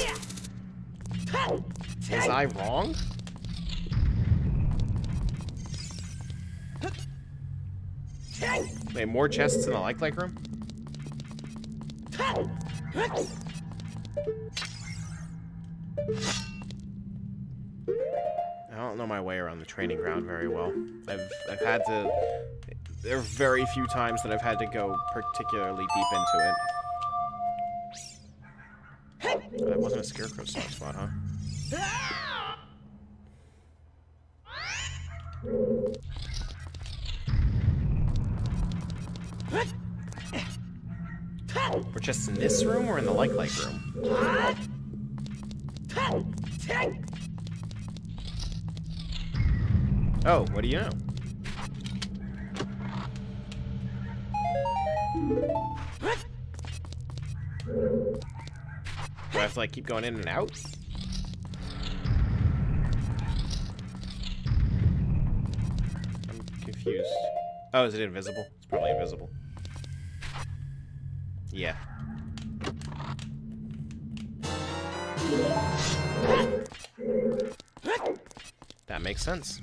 Was I wrong? Wait, more chests in the like room? I don't know my way around the training ground very well. I've had to... There are very few times that I've had to go particularly deep into it. That wasn't a scarecrow soft spot, huh? We're just in this room or in the like room? Oh, what do you know? Do I have to, like, keep going in and out? I'm confused. Oh, is it invisible? It's probably invisible. Yeah. That makes sense.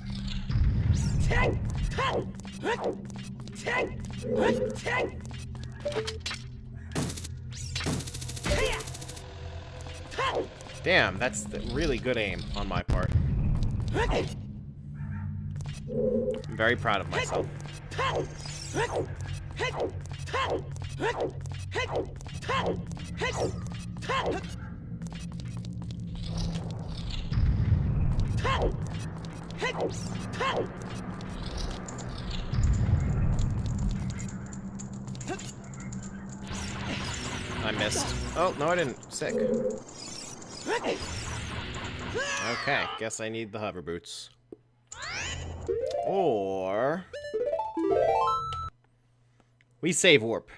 Damn, that's really good aim on my part. I'm very proud of myself. I missed. Oh, no, I didn't. Sick. Okay, guess I need the hover boots. Or... we save warp.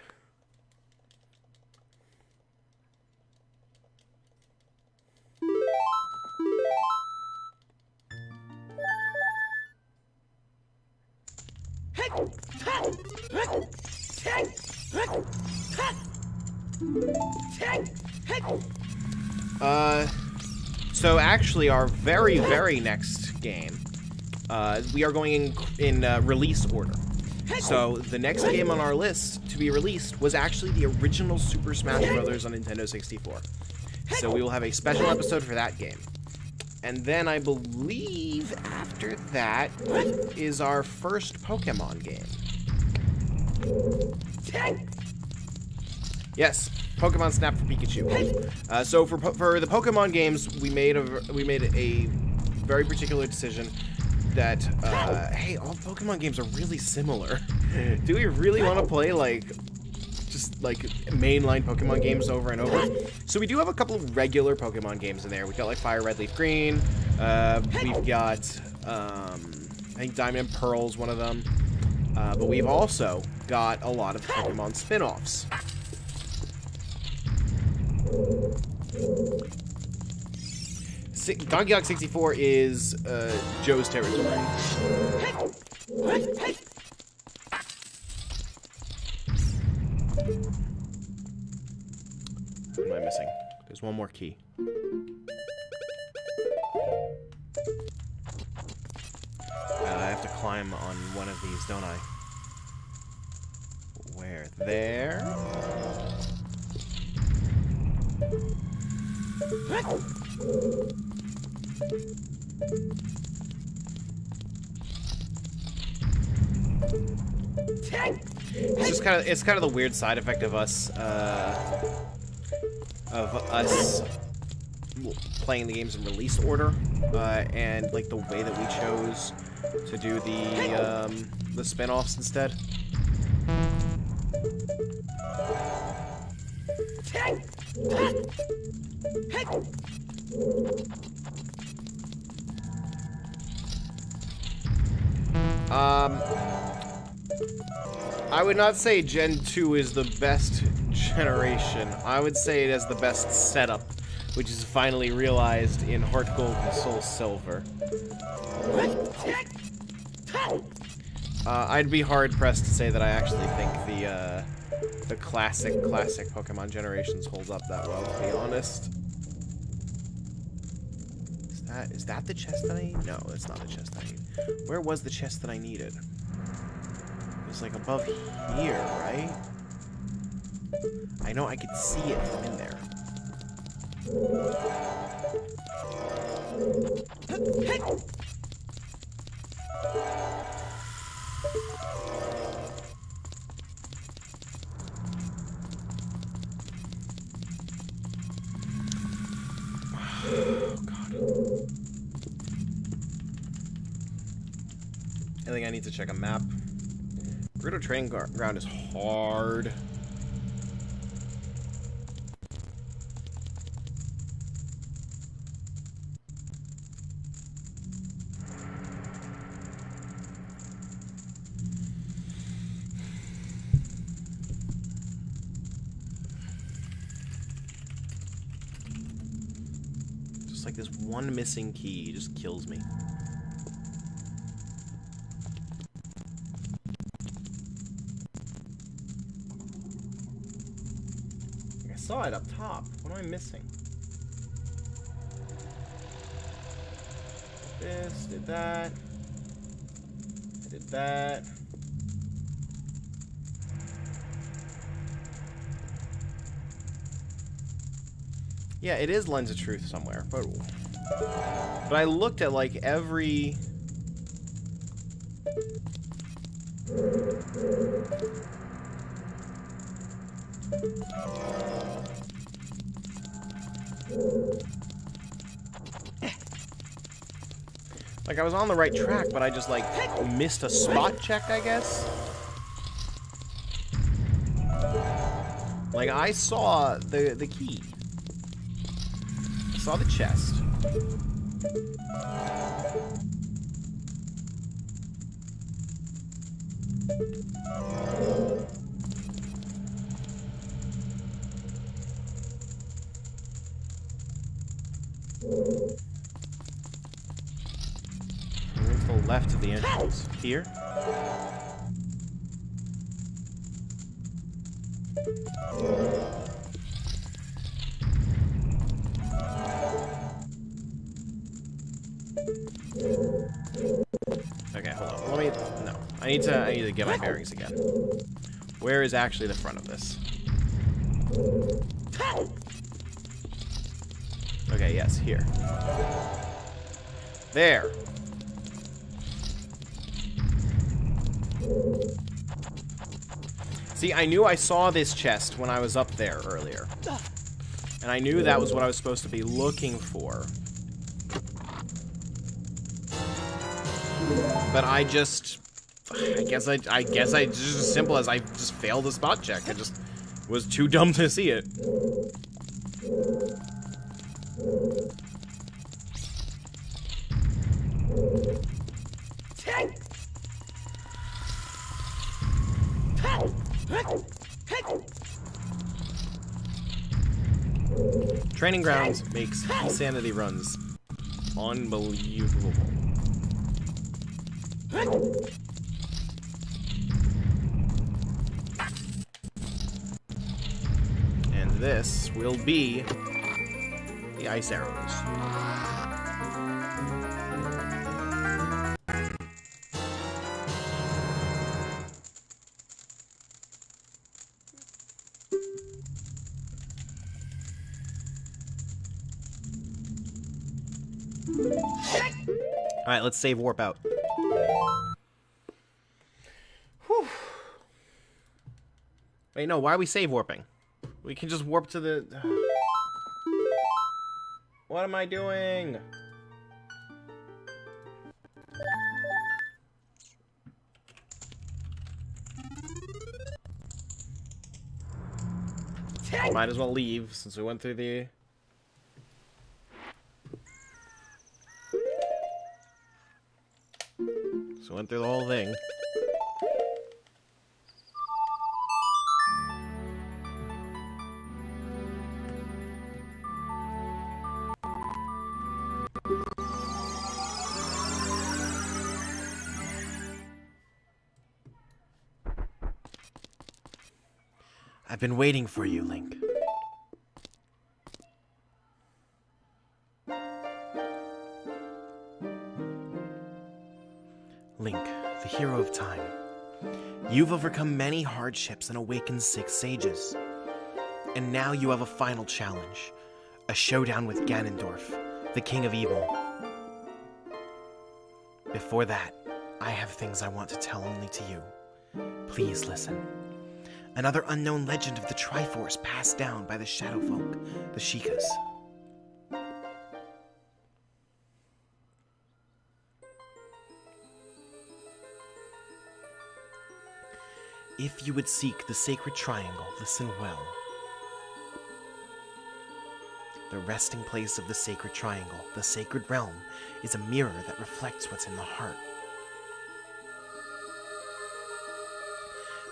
So actually our very, very next game, we are going in release order. So the next game on our list to be released was actually the original Super Smash Bros. On Nintendo 64. So we will have a special episode for that game. And then I believe after that is our first Pokemon game. Yes, Pokemon Snap for Pikachu. So for the Pokemon games, we made a very particular decision that hey, all Pokemon games are really similar. Do we really want to play just mainline Pokemon games over and over? So we do have a couple of regular Pokemon games in there. We got like Fire Red, Leaf Green. We've got I think Diamond and Pearl's one of them. But we've also got a lot of Pokemon spin-offs. Donkey Kong 64 is Joe's territory. What am I missing? There's one more key. I have to climb on one of these, don't I? Where? There? It's kind of the weird side effect of us playing the games in release order, and like the way that we chose to do the spin-offs instead. I would not say Gen 2 is the best generation. I would say it has the best setup which is finally realized in Heart Gold and Soul Silver. I'd be hard-pressed to say that I actually think the classic Pokemon generations hold up that well, to be honest. Is that the chest that I need? No, it's not the chest I need. Where was the chest that I needed? It was like above here, right? I know I could see it from in there. Oh, God. I think I need to check a map. Gerudo Training Ground is hard. Just like this one missing key just kills me. I saw it up top. What am I missing? This, did that. I did that. Yeah, it is Lens of Truth somewhere, but I looked at like every. Like, I was on the right track, but I just, like, missed a spot check, I guess? Like, I saw the key. I saw the chest. Left of the entrance. Here. Okay, hold on. Let me. No, I need to get my bearings again. Where is actually the front of this? Okay, yes, here. There. See, I knew I saw this chest when I was up there earlier. And I knew that was what I was supposed to be looking for. But I guess just as simple as I just failed a spot check. I just was too dumb to see it. Training Grounds makes insanity runs unbelievable. And this will be the ice arrows. Alright, let's save warp out. Whew. Wait, no, why are we save warping? We can just warp to the... What am I doing? Might as well leave, since we went through the... So went through the whole thing. I've been waiting for you, Link. Link, the hero of time. You've overcome many hardships and awakened 6 sages. And now you have a final challenge. A showdown with Ganondorf, the King of Evil. Before that, I have things I want to tell only to you. Please listen. Another unknown legend of the Triforce passed down by the Shadow Folk, the Sheikahs. If you would seek the sacred triangle, listen well. The resting place of the sacred triangle, the sacred realm, is a mirror that reflects what's in the heart.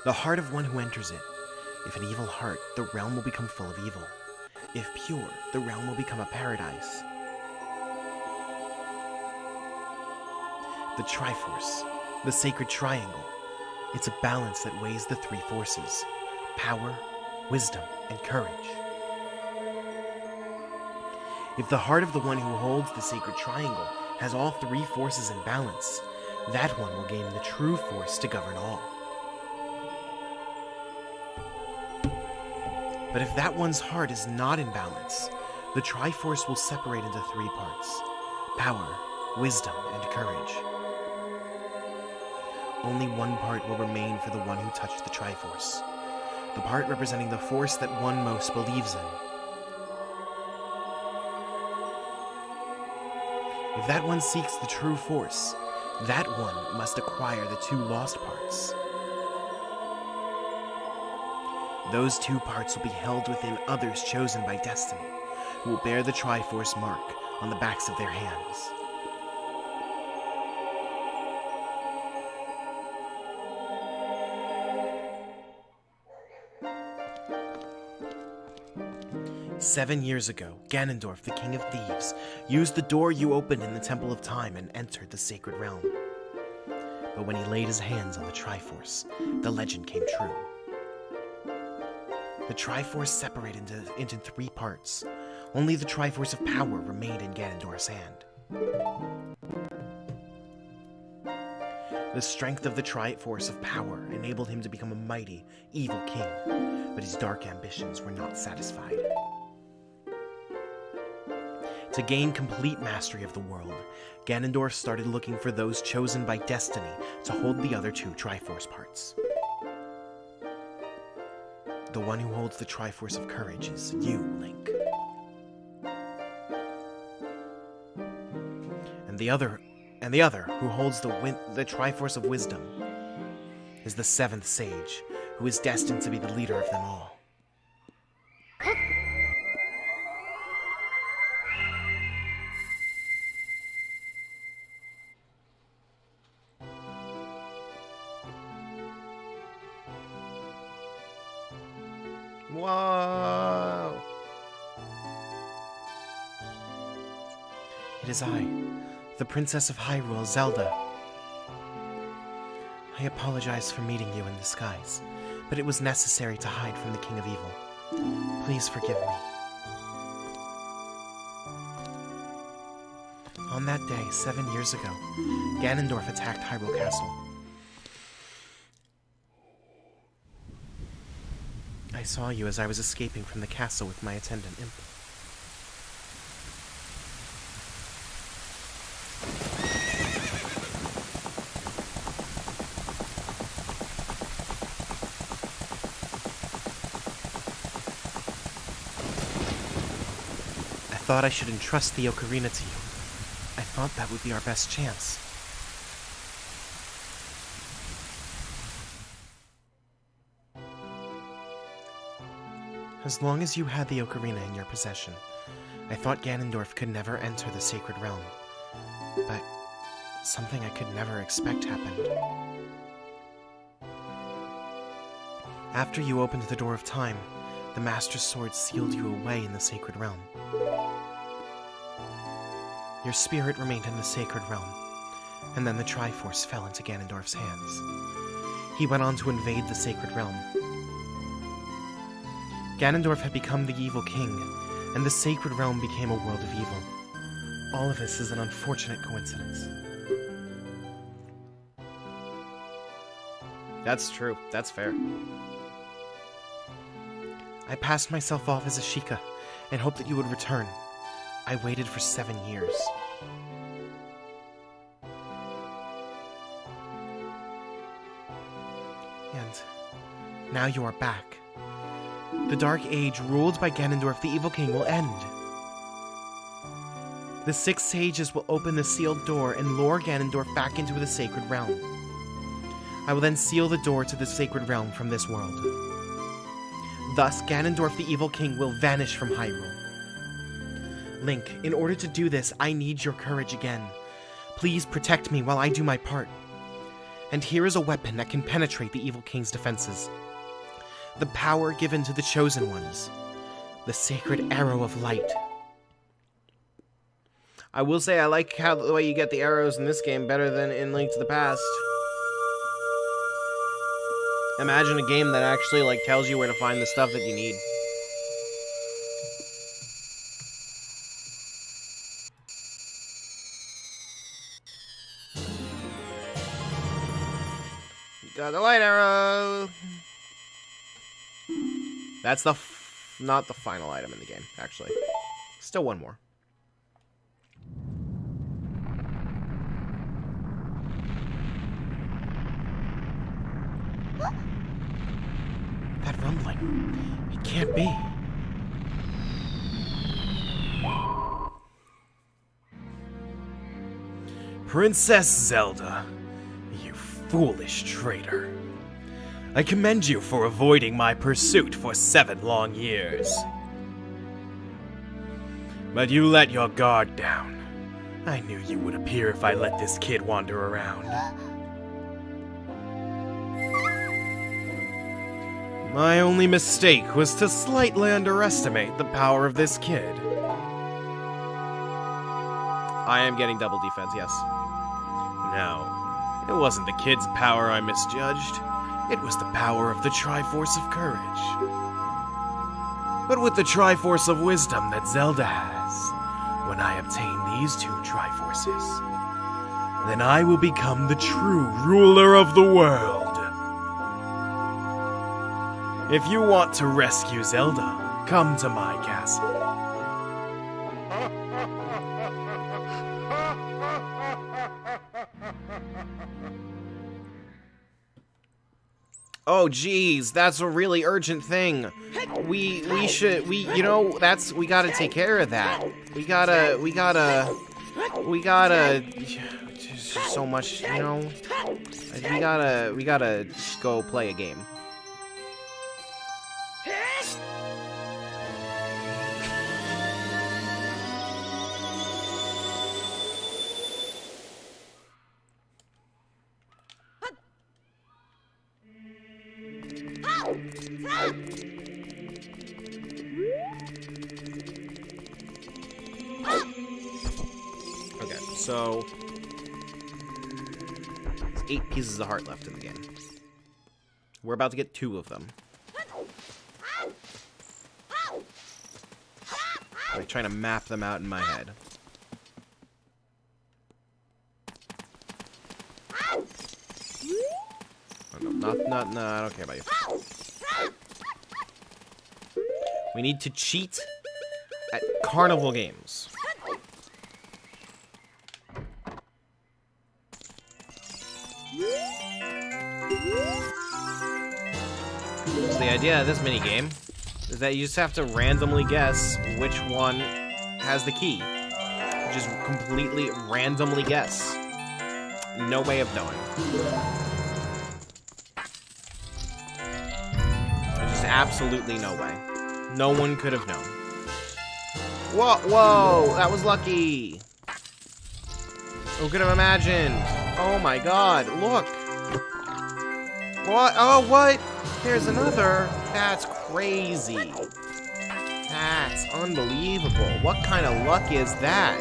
The heart of one who enters it. If an evil heart, the realm will become full of evil. If pure, the realm will become a paradise. The Triforce, the sacred triangle. It's a balance that weighs the 3 forces: power, wisdom, and courage. If the heart of the one who holds the sacred triangle has all 3 forces in balance, that one will gain the true force to govern all. But if that one's heart is not in balance, the Triforce will separate into 3 parts: power, wisdom, and courage. Only one part will remain for the one who touched the Triforce, the part representing the force that one most believes in. If that one seeks the true force, that one must acquire the 2 lost parts. Those 2 parts will be held within others chosen by destiny, who will bear the Triforce mark on the backs of their hands. Seven years ago, Ganondorf, the King of Thieves, used the door you opened in the Temple of Time and entered the sacred realm. But when he laid his hands on the Triforce, the legend came true. The Triforce separated into 3 parts. Only the Triforce of power remained in Ganondorf's hand. The strength of the Triforce of power enabled him to become a mighty, evil king, but his dark ambitions were not satisfied. To gain complete mastery of the world, Ganondorf started looking for those chosen by destiny to hold the other 2 Triforce parts. The one who holds the Triforce of courage is you, Link. And the other who holds the Triforce of wisdom is the 7th sage, who is destined to be the leader of them all. Whoa! It is I, the Princess of Hyrule, Zelda. I apologize for meeting you in disguise, but it was necessary to hide from the King of Evil. Please forgive me. On that day, 7 years ago, Ganondorf attacked Hyrule Castle. I saw you as I was escaping from the castle with my attendant imp. I thought I should entrust the Ocarina to you. I thought that would be our best chance. As long as you had the Ocarina in your possession, I thought Ganondorf could never enter the sacred realm. But something I could never expect happened. After you opened the door of time, the Master's Sword sealed you away in the sacred realm. Your spirit remained in the sacred realm, and then the Triforce fell into Ganondorf's hands. He went on to invade the sacred realm. Ganondorf had become the evil king, and the sacred realm became a world of evil. All of this is an unfortunate coincidence. That's true. That's fair. I passed myself off as a Sheikah and hoped that you would return. I waited for 7 years. And now you are back. The Dark Age, ruled by Ganondorf, the Evil King, will end. The 6 sages will open the sealed door and lure Ganondorf back into the sacred realm. I will then seal the door to the sacred realm from this world. Thus, Ganondorf, the Evil King, will vanish from Hyrule. Link, in order to do this, I need your courage again. Please protect me while I do my part. And here is a weapon that can penetrate the Evil King's defenses. The power given to the Chosen Ones. The Sacred Arrow of Light. I will say I like how the way you get the arrows in this game better than in Link to the Past. Imagine a game that actually like tells you where to find the stuff that you need. Got the light arrow. That's the not the final item in the game, actually. Still one more. That rumbling. It can't be. Princess Zelda, you foolish traitor. I commend you for avoiding my pursuit for 7 long years. But you let your guard down. I knew you would appear if I let this kid wander around. My only mistake was to slightly underestimate the power of this kid. I am getting double defense, yes. No, it wasn't the kid's power I misjudged. It was the power of the Triforce of Courage. But with the Triforce of Wisdom that Zelda has, when I obtain these 2 Triforces, then I will become the true ruler of the world. If you want to rescue Zelda, come to my castle. Oh geez, that's a really urgent thing. We gotta take care of that. We gotta, there's just so much, you know. We gotta go play a game. Okay, so 8 pieces of heart left in the game. We're about to get 2 of them. I'm trying to map them out in my head. Oh, no, I don't care about you. We need to cheat at carnival games. So the idea of this minigame is that you just have to randomly guess which one has the key. Just completely randomly guess. No way of knowing. There's just absolutely no way. No one could have known. Whoa, that was lucky. Who could have imagined? Oh my god, look. What? Oh, what? There's another. That's crazy. That's unbelievable. What kind of luck is that?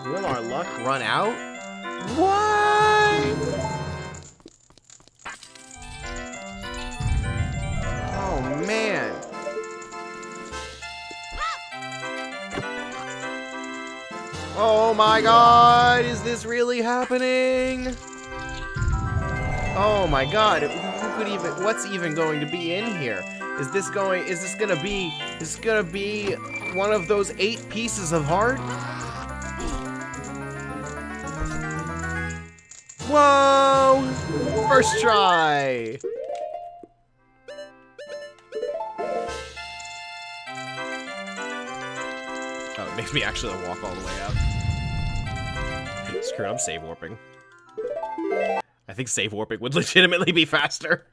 Will our luck run out? What? Oh, man. Oh my god, is this really happening? Oh my god, who could even, what's even going to be in here? Is this gonna be one of those 8 pieces of heart? Whoa! First try! Oh, it makes me actually walk all the way up. Screw it, I'm save warping. I think save warping would legitimately be faster.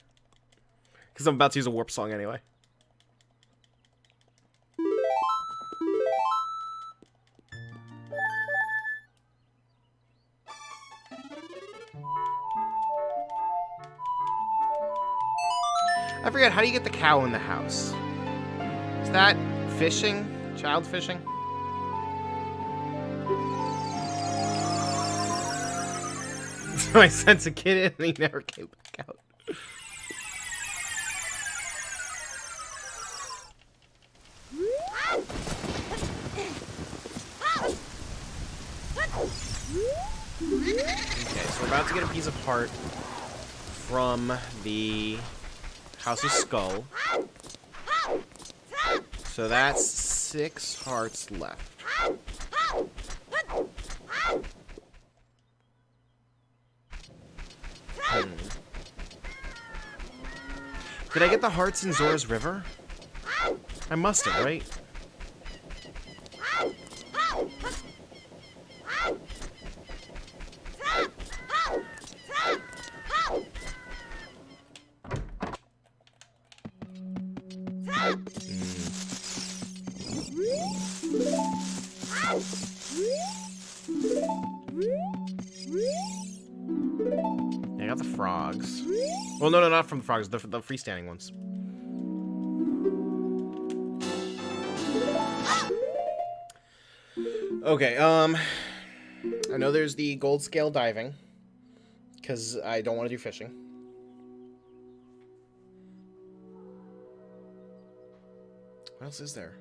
Because I'm about to use a warp song anyway. I forget, how do you get the cow in the house? Is that fishing? Child fishing? I sent a kid in and he never came back out. Okay, so we're about to get a piece of heart from the House of Skull. So that's 6 hearts left. Did I get the hearts in Zora's River? I must have, right? I got the frogs. Well, no, not from the frogs. The freestanding ones. Okay, I know there's the gold scale diving, because I don't want to do fishing. What else is there?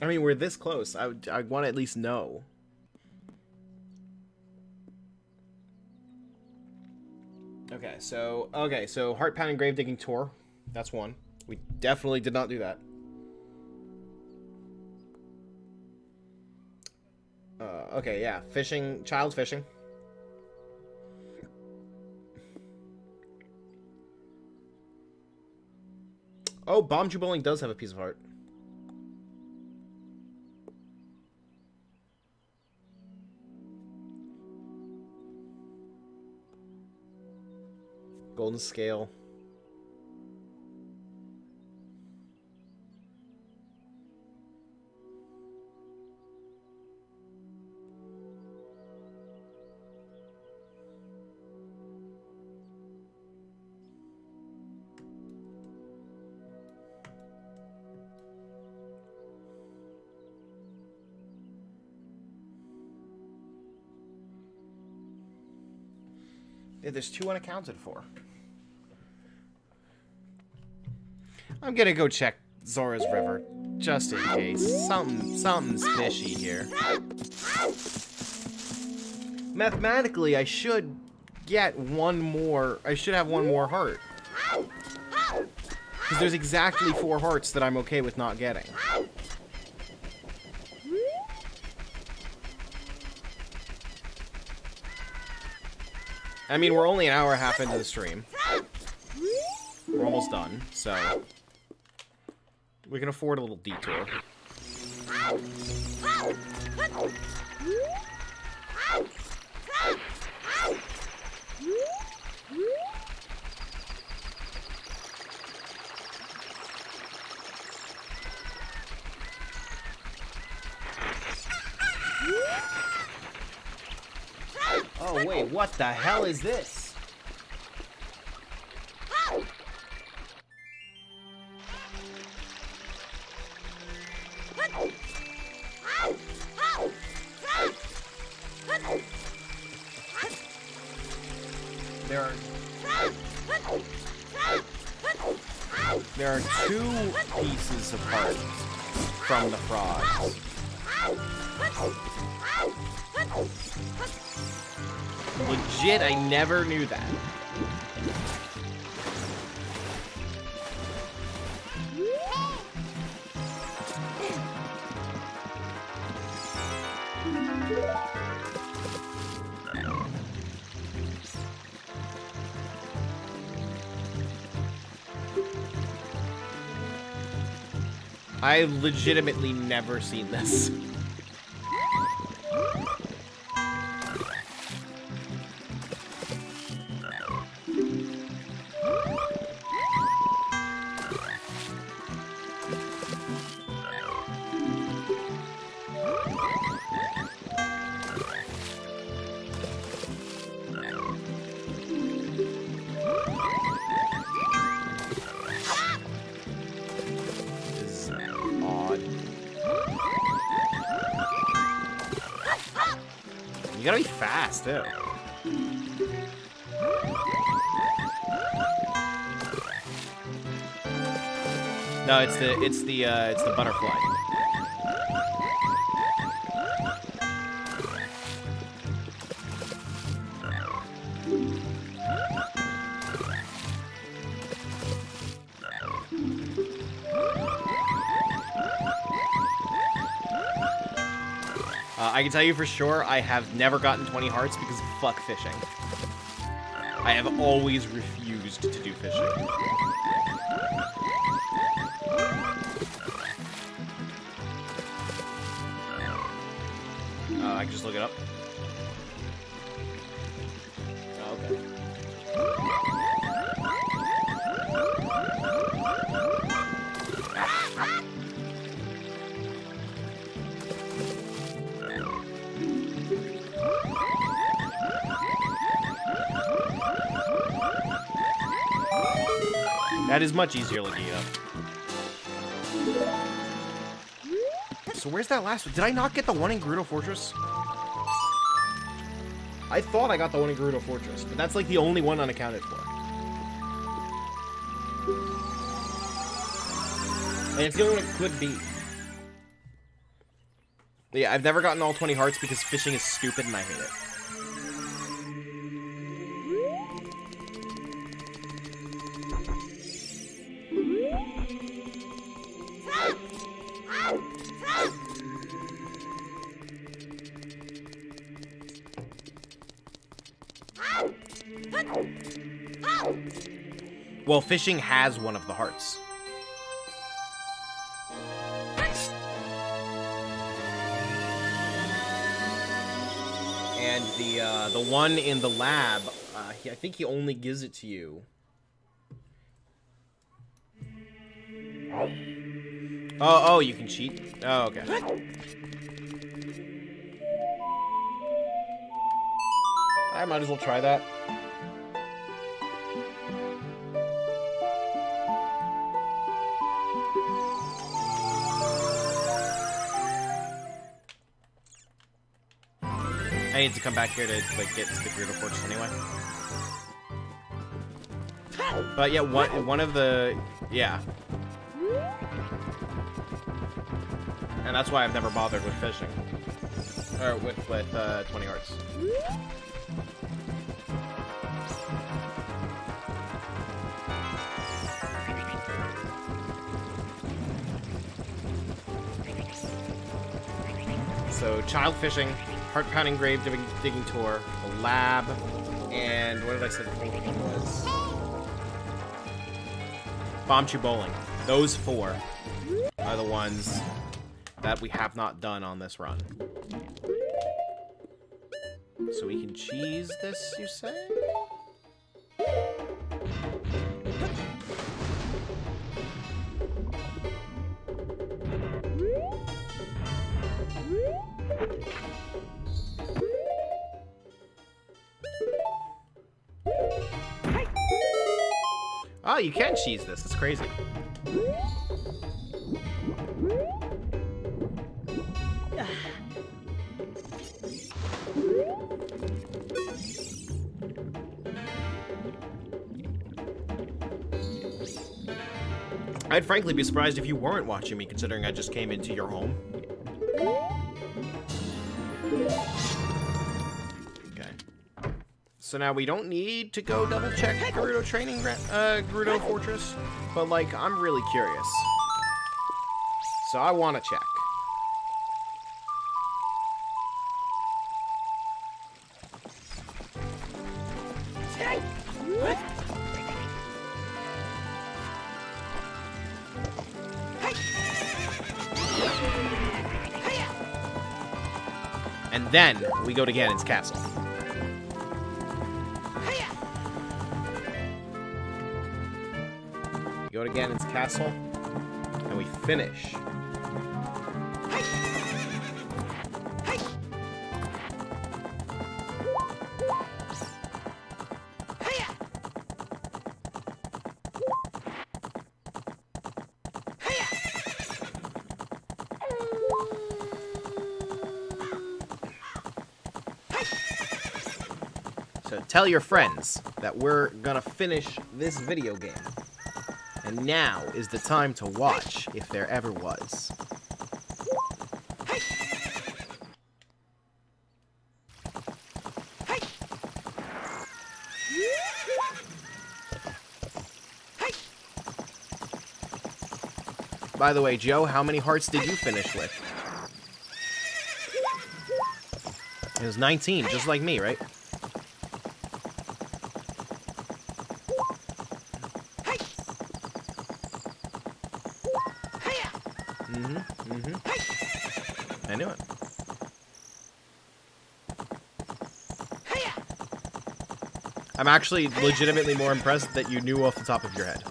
I mean, we're this close. I want to at least know. Okay, so heart pounding grave digging tour. That's one. We definitely did not do that. Okay, yeah, fishing, child fishing. Oh, Bomb Jew Bowling does have a piece of heart. Golden scale. Yeah, there's 2 unaccounted for. I'm gonna go check Zora's River, just in case. Something's fishy here. Mathematically, I should get one more. I should have one more heart. Because there's exactly 4 hearts that I'm okay with not getting. I mean, we're only an hour and a half into the stream. We're almost done, so we can afford a little detour. Oh, wait, what the hell is this? There are 2 pieces of heart from the frogs. Legit, I never knew that. I legitimately never seen this. You gotta be fast, too. No, it's the butterfly. I can tell you for sure, I have never gotten 20 hearts because fuck fishing. I have always refused to do fishing. I can just look it up. Oh, okay. That is much easier looking it up. So where's that last one? Did I not get the one in Gerudo Fortress? I thought I got the one in Gerudo Fortress, but that's like the only one unaccounted for. And it's the only one it could be. Yeah, I've never gotten all 20 hearts because fishing is stupid and I hate it. Well, fishing has one of the hearts. And the one in the lab, I think he only gives it to you. Oh, you can cheat? Oh, okay. I might as well try that. I need to come back here to like get to the Gerudo Fortress anyway. But yeah, one of the and that's why I've never bothered with fishing or with 20 hearts. So child fishing. Heart Pounding Grave Digging Tour, the lab, and what did I say the fourth one was? Bombchu Bowling. Those 4 are the ones that we have not done on this run. So we can cheese this, you say? Oh, you can cheese this. It's crazy. I'd frankly be surprised if you weren't watching me, considering I just came into your home. Okay. So now we don't need to go double-check Gerudo training, Gerudo Fortress, but, like, I'm really curious. So I want to check. And then we go to Ganon's castle. We go to Ganon's castle, and we finish. So tell your friends that we're gonna finish this video game. And now is the time to watch, if there ever was. By the way, Joe, how many hearts did you finish with? It was 19, just like me, right? I knew it. I'm actually legitimately more impressed that you knew off the top of your head.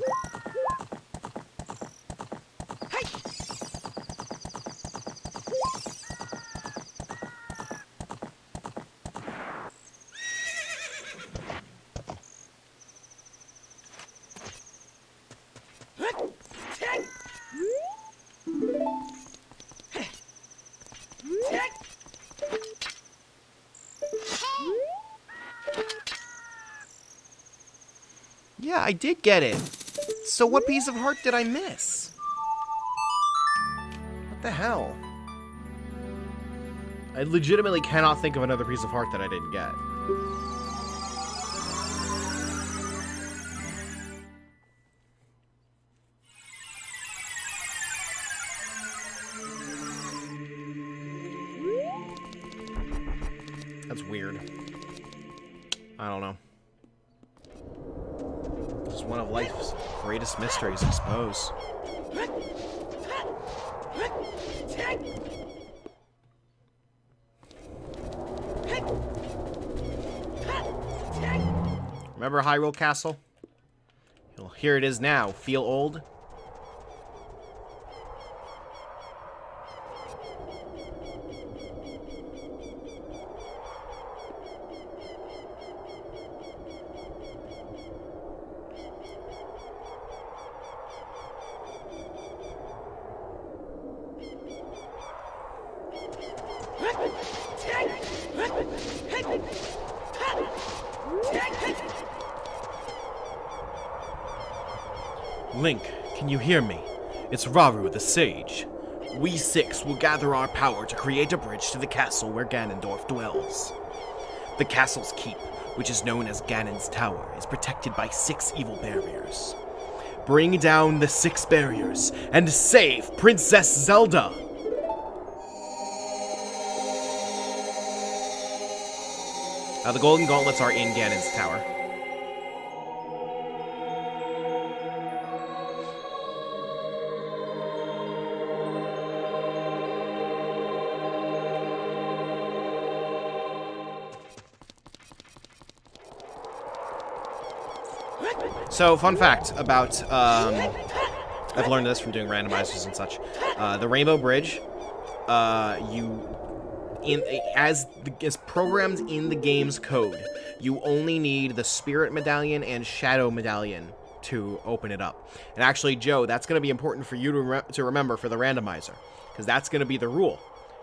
Yeah, I did get it. So what piece of heart did I miss? What the hell? I legitimately cannot think of another piece of heart that I didn't get. That's weird. I don't know. It's one of life's greatest mysteries, I suppose. Remember Hyrule Castle? Well, here it is now. Feel old? Link, can you hear me? It's Rauru the Sage. We six will gather our power to create a bridge to the castle where Ganondorf dwells. The castle's keep, which is known as Ganon's Tower, is protected by 6 evil barriers. Bring down the 6 barriers and save Princess Zelda! The Golden Gauntlets are in Ganon's Tower. So, fun fact about, I've learned this from doing randomizers and such. The Rainbow Bridge, as programmed in the game's code, you only need the Spirit Medallion and Shadow Medallion to open it up. And actually, Joe, that's going to be important for you to remember for the randomizer, because that's going to be the rule.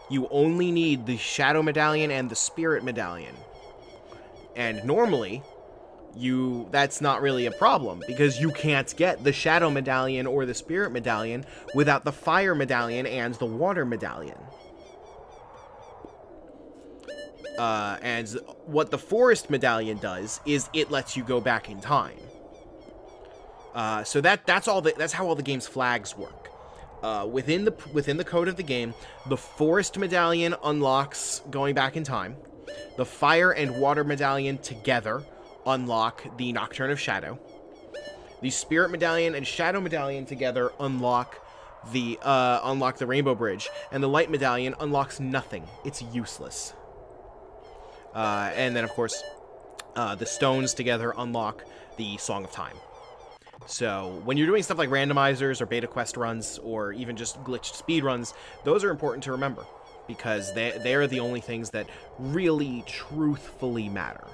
You only need the Shadow Medallion and the Spirit Medallion. And normally, that's not really a problem, because you can't get the Shadow Medallion or the Spirit Medallion without the Fire Medallion and the Water Medallion. And what the Forest Medallion does is it lets you go back in time. So that's how all the game's flags work. Within the code of the game, the Forest Medallion unlocks going back in time. The Fire and Water Medallion together unlock the Nocturne of Shadow. The Spirit Medallion and Shadow Medallion together unlock the Rainbow Bridge, and the Light Medallion unlocks nothing. It's useless. And then, of course, the stones together unlock the Song of Time. So when you're doing stuff like randomizers or beta quest runs or even just glitched speed runs, those are important to remember, because they're the only things that really truthfully matter.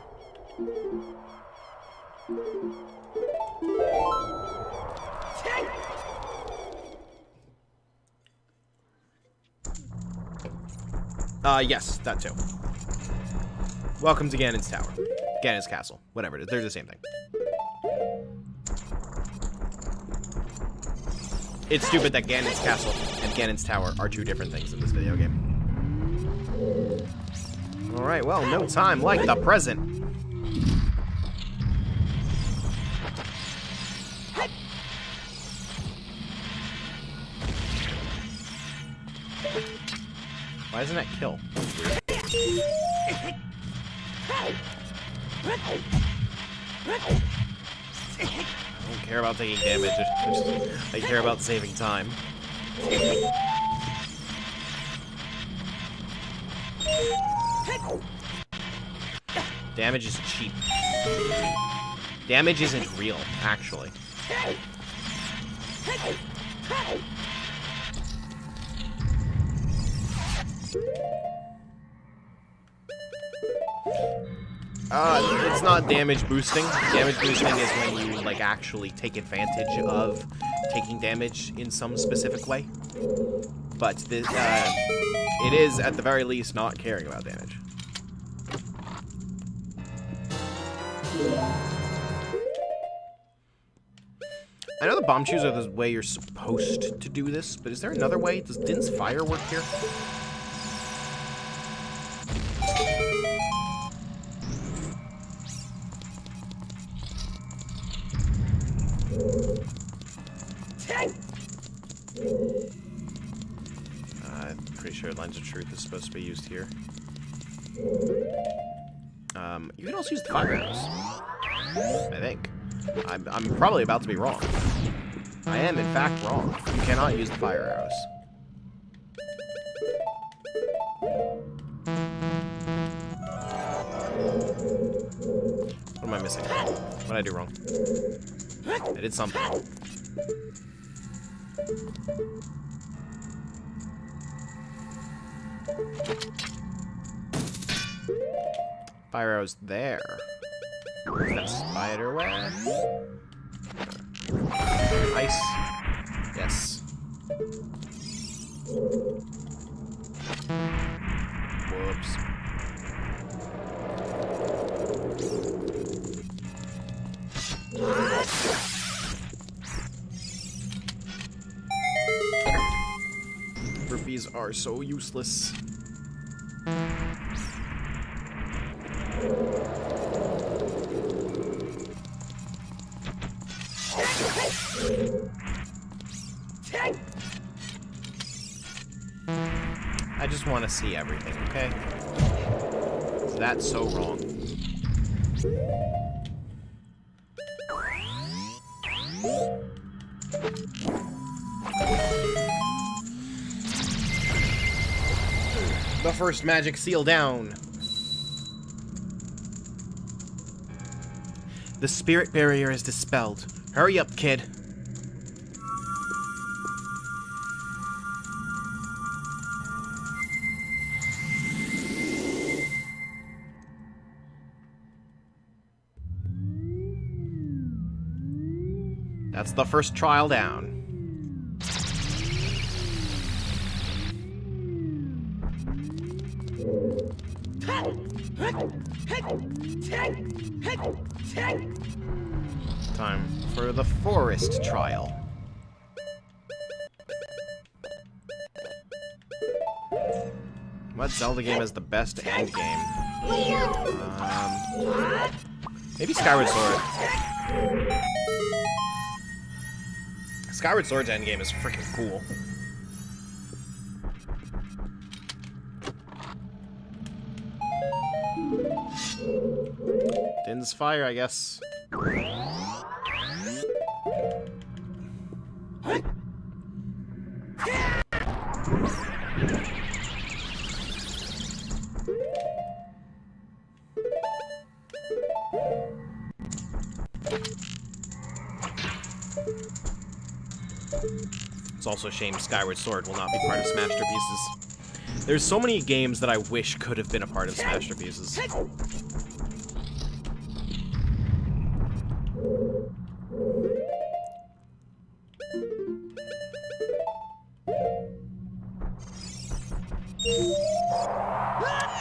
Yes, that too. Welcome to Ganon's Tower. Ganon's Castle. Whatever it is. They're the same thing. It's stupid that Ganon's Castle and Ganon's Tower are two different things in this video game. Alright, well, no time like the present. Why doesn't that kill? I don't care about taking damage, I care about saving time. Damage is cheap. Damage isn't real, actually. It's not damage boosting. Damage boosting is when you, like, actually take advantage of taking damage in some specific way. But this, it is, at the very least, not caring about damage. I know the bomb chews are the way you're supposed to do this, but is there another way? Does Din's Fire work here? I'm pretty sure Lens of Truth is supposed to be used here. You can also use the fire arrows, I think. I'm probably about to be wrong. I am, in fact, wrong. You cannot use the fire arrows. What am I missing? What did I do wrong? I did something. Fire arrows there. Where's that spider web? Ice. Yes. Whoops. Rupees are so useless. I just want to see everything, okay? That's so wrong. The first magic seal down. The spirit barrier is dispelled. Hurry up, kid. That's the first trial down. Time for the forest trial. What Zelda game has the best end game? Maybe Skyward Sword. Skyward Sword's endgame is freaking cool. Din's fire, I guess. It's also a shame Skyward Sword will not be part of Smashterpieces. There's so many games that I wish could have been a part of Smashterpieces.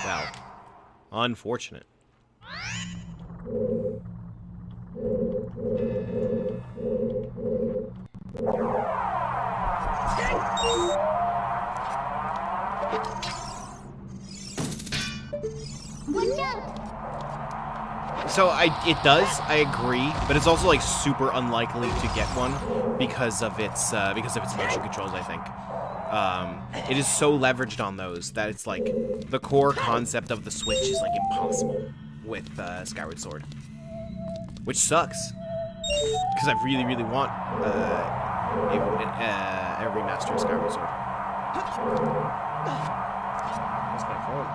Well, unfortunate. So it does, I agree, but it's also like super unlikely to get one because of its motion controls, I think. It is so leveraged on those that it's like the core concept of the Switch is like impossible with Skyward Sword, which sucks because I really, really want a remaster of Skyward Sword. That's my phone.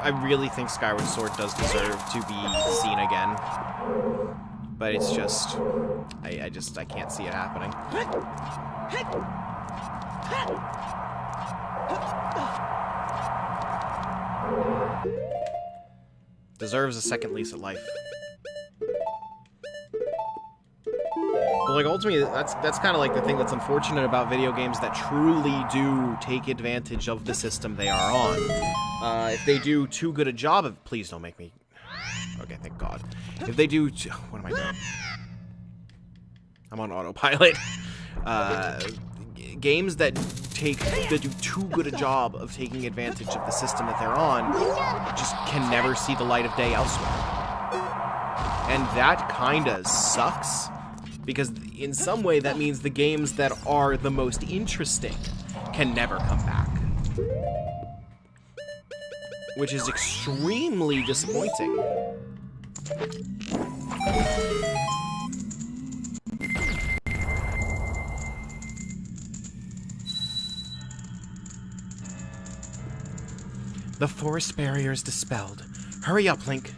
I really think Skyward Sword does deserve to be seen again, but it's just, I can't see it happening. Deserves a second lease at life. But like ultimately, that's kind of like the thing that's unfortunate about video games that truly do take advantage of the system they are on. If they do too good a job of, please don't make me. Okay, thank God. If they do, what am I doing? I'm on autopilot. Games that do too good a job of taking advantage of the system that they're on just can never see the light of day elsewhere, and that kinda sucks. Because in some way, that means the games that are the most interesting can never come back. Which is extremely disappointing. The forest barrier is dispelled. Hurry up, Link.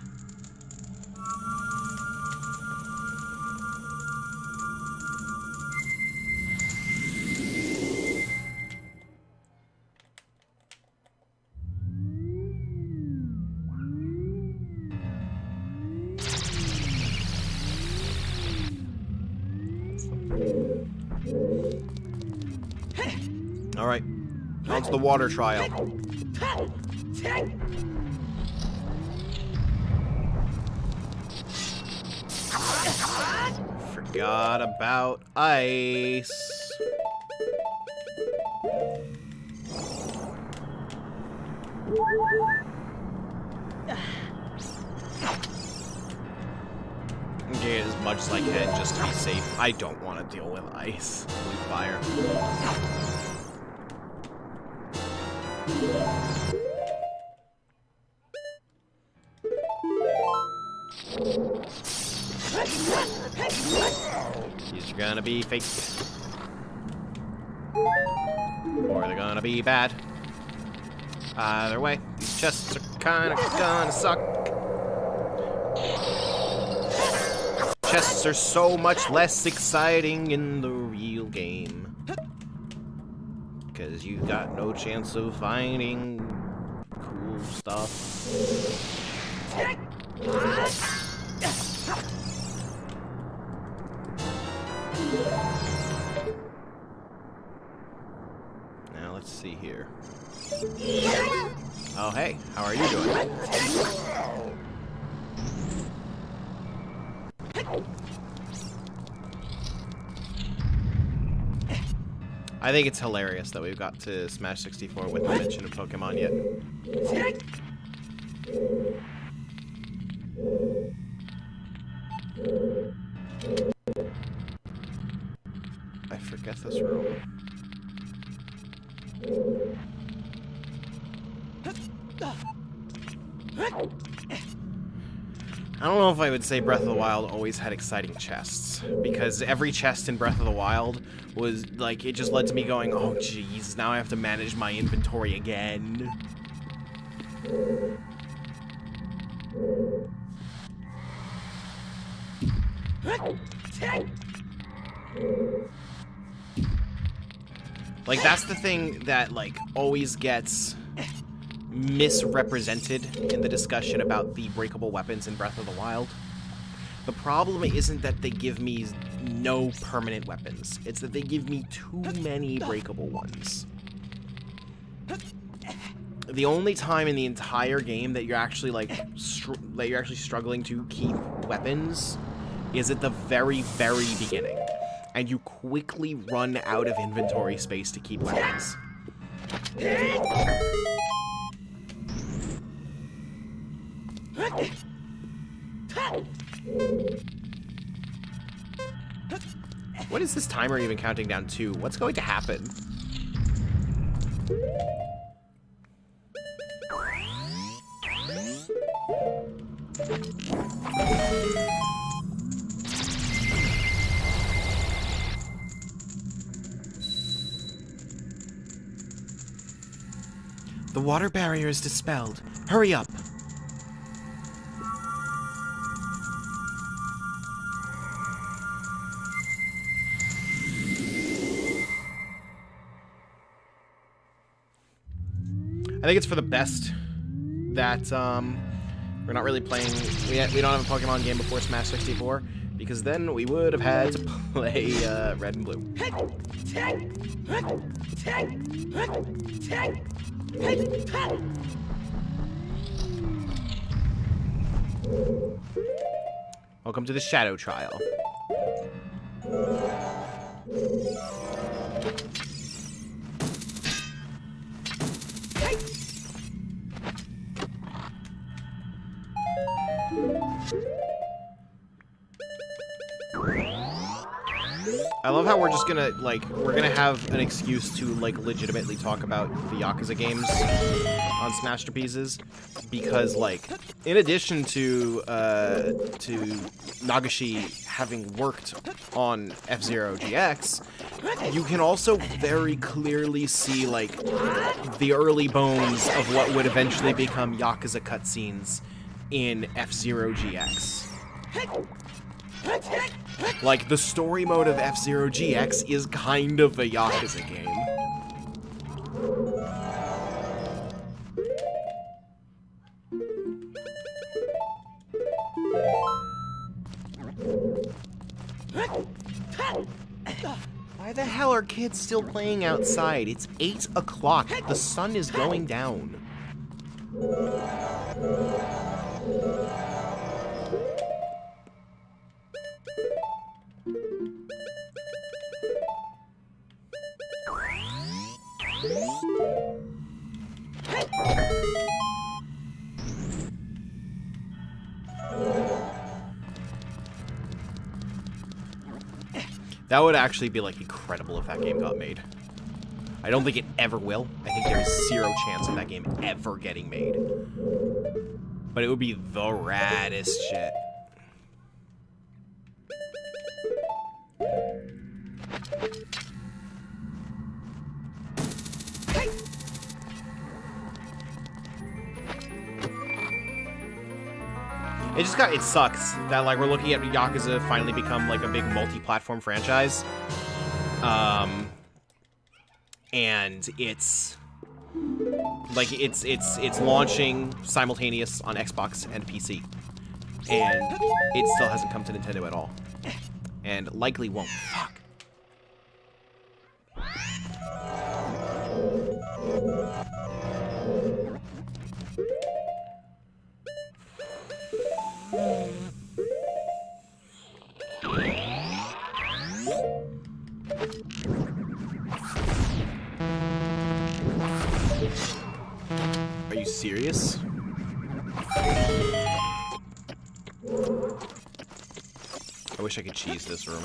Alright, on to the water trial. Forgot about ice. Get as much as I can just to be safe. I don't want to deal with ice. With fire. These are gonna be fake. Or they're gonna be bad. Either way, these chests are kinda gonna suck. Chests are so much less exciting in the real game. because you got no chance of finding cool stuff. Now let's see here. Oh hey, how are you doing? I think it's hilarious that we've got to Smash 64 with the mention of Pokemon yet. I forget this room. I don't know if I would say Breath of the Wild always had exciting chests, because every chest in Breath of the Wild was, like, it just led to me going, oh jeez, now I have to manage my inventory again. Like, that's the thing that, like, always gets misrepresented in the discussion about the breakable weapons in Breath of the Wild. The problem isn't that they give me no permanent weapons. It's that they give me too many breakable ones. The only time in the entire game that you're actually like struggling to keep weapons is at the very, very beginning, and you quickly run out of inventory space to keep weapons. What is this timer even counting down to? What's going to happen? The water barrier is dispelled. Hurry up! I think it's for the best that we're not really playing. We don't have a Pokemon game before Smash 64, because then we would have had to play Red and Blue. Welcome to the Shadow Trial. I love how we're just gonna, like, we're gonna have an excuse to, like, legitimately talk about the Yakuza games on Smashterpieces, because, like, in addition to Nagashi having worked on F-Zero GX, you can also very clearly see, like, the early bones of what would eventually become Yakuza cutscenes in F-Zero GX. Like, the story mode of F-Zero GX is kind of a Yakuza game. Why the hell are kids still playing outside? It's 8 o'clock. The sun is going down. That would actually be, like, incredible if that game got made. I don't think it ever will. I think there's 0 chance of that game ever getting made. But it would be the raddest shit. It sucks that, like, we're looking at Yakuza finally become, like, a big multi-platform franchise. and it's like it's launching simultaneous on Xbox and PC, and it still hasn't come to Nintendo at all, and likely won't. Fuck. Are you serious? I wish I could cheese this room.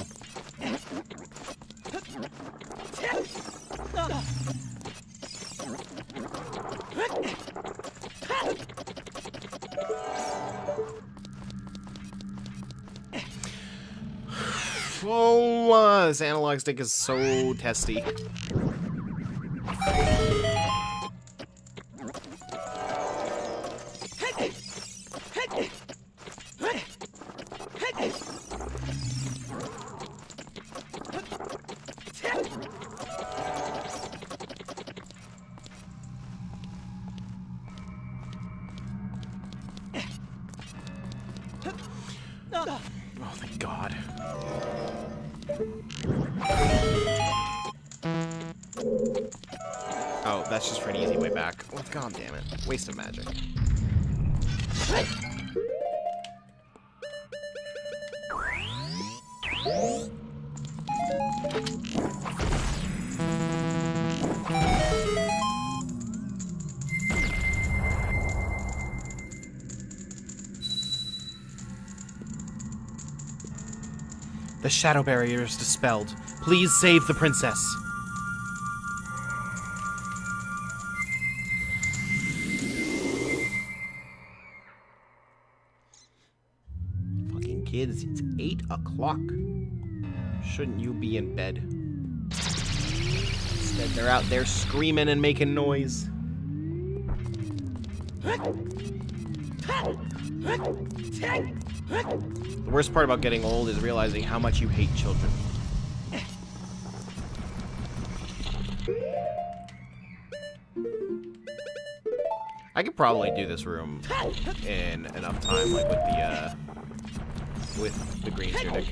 Oh, this analog stick is so testy. Oh, thank God. Oh, that's just for an easy way back. Oh, God damn it. Waste of magic. The shadow barrier is dispelled. Please save the princess. Fucking kids, it's 8 o'clock. Shouldn't you be in bed? Instead, they're out there screaming and making noise. The worst part about getting old is realizing how much you hate children. I could probably do this room in enough time, like with the green tunic.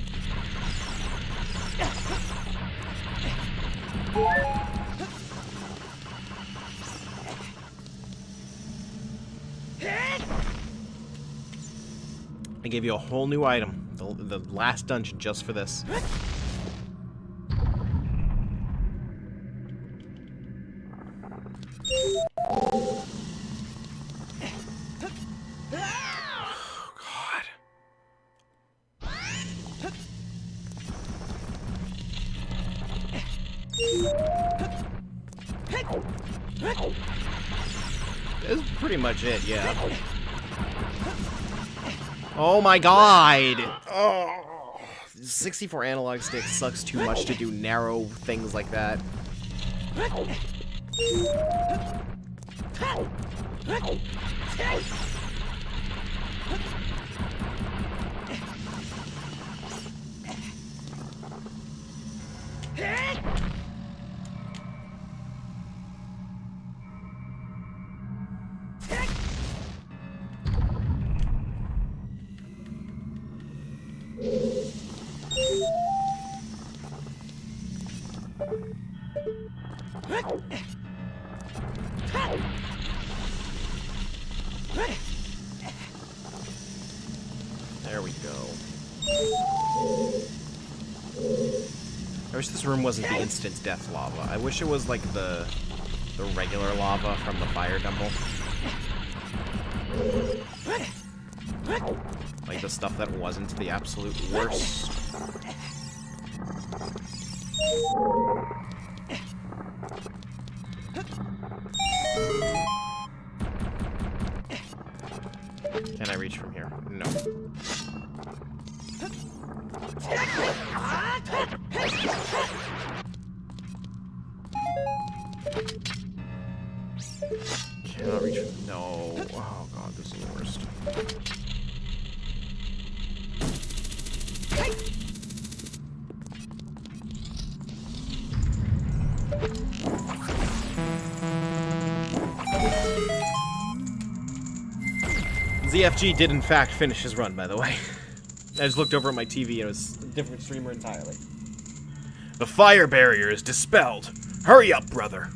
I gave you a whole new item, the last dungeon just for this. Oh, God. This is pretty much it, yeah. Oh my God! Oh, 64 analog stick sucks too much to do narrow things like that. There we go. I wish this room wasn't the instant death lava. I wish it was like the regular lava from the fire temple. Like the stuff that wasn't the absolute worst. Can I reach from here? No. Cannot reach from... No. Oh, God, this is the worst. ZFG did in fact finish his run, by the way. I just looked over at my TV and it was a different streamer entirely. The fire barrier is dispelled. Hurry up, brother.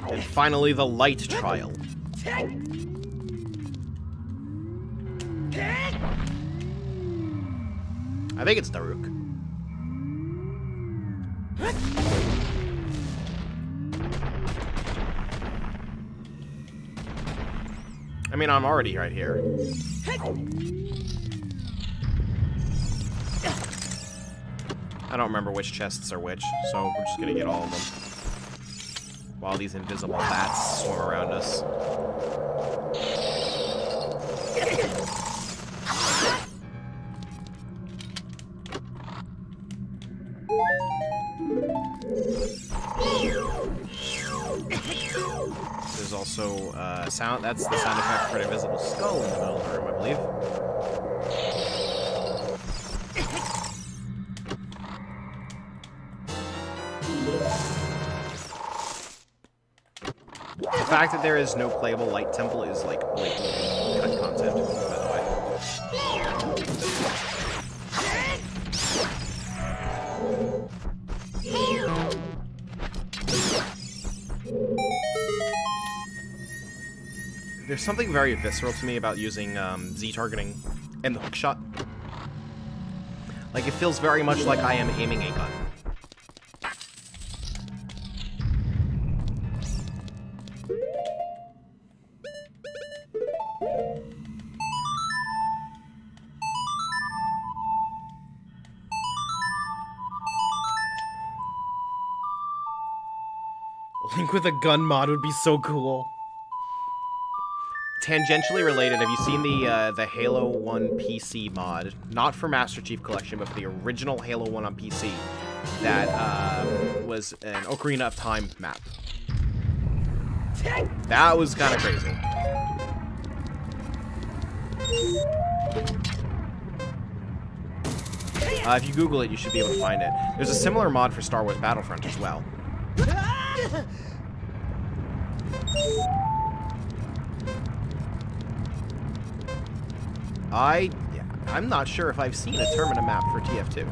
And finally, the light trial. I think it's Daruk. I mean, I'm already right here. I don't remember which chests are which, so we're just gonna get all of them. While these invisible bats swarm around us. There's also sound. That's the sound effect for an invisible skull in the middle of the room, I believe. The fact that there is no playable light temple is like blatantly cut content, by the way. There's something very visceral to me about using Z targeting and the hookshot. Like, it feels very much like I am aiming a gun. Link with a gun mod would be so cool. Tangentially related, have you seen the Halo 1 PC mod? Not for Master Chief Collection, but for the original Halo 1 on PC. That was an Ocarina of Time map. That was kind of crazy. If you Google it, you should be able to find it. There's a similar mod for Star Wars Battlefront as well. I'm not sure if I've seen a Termina map for TF2.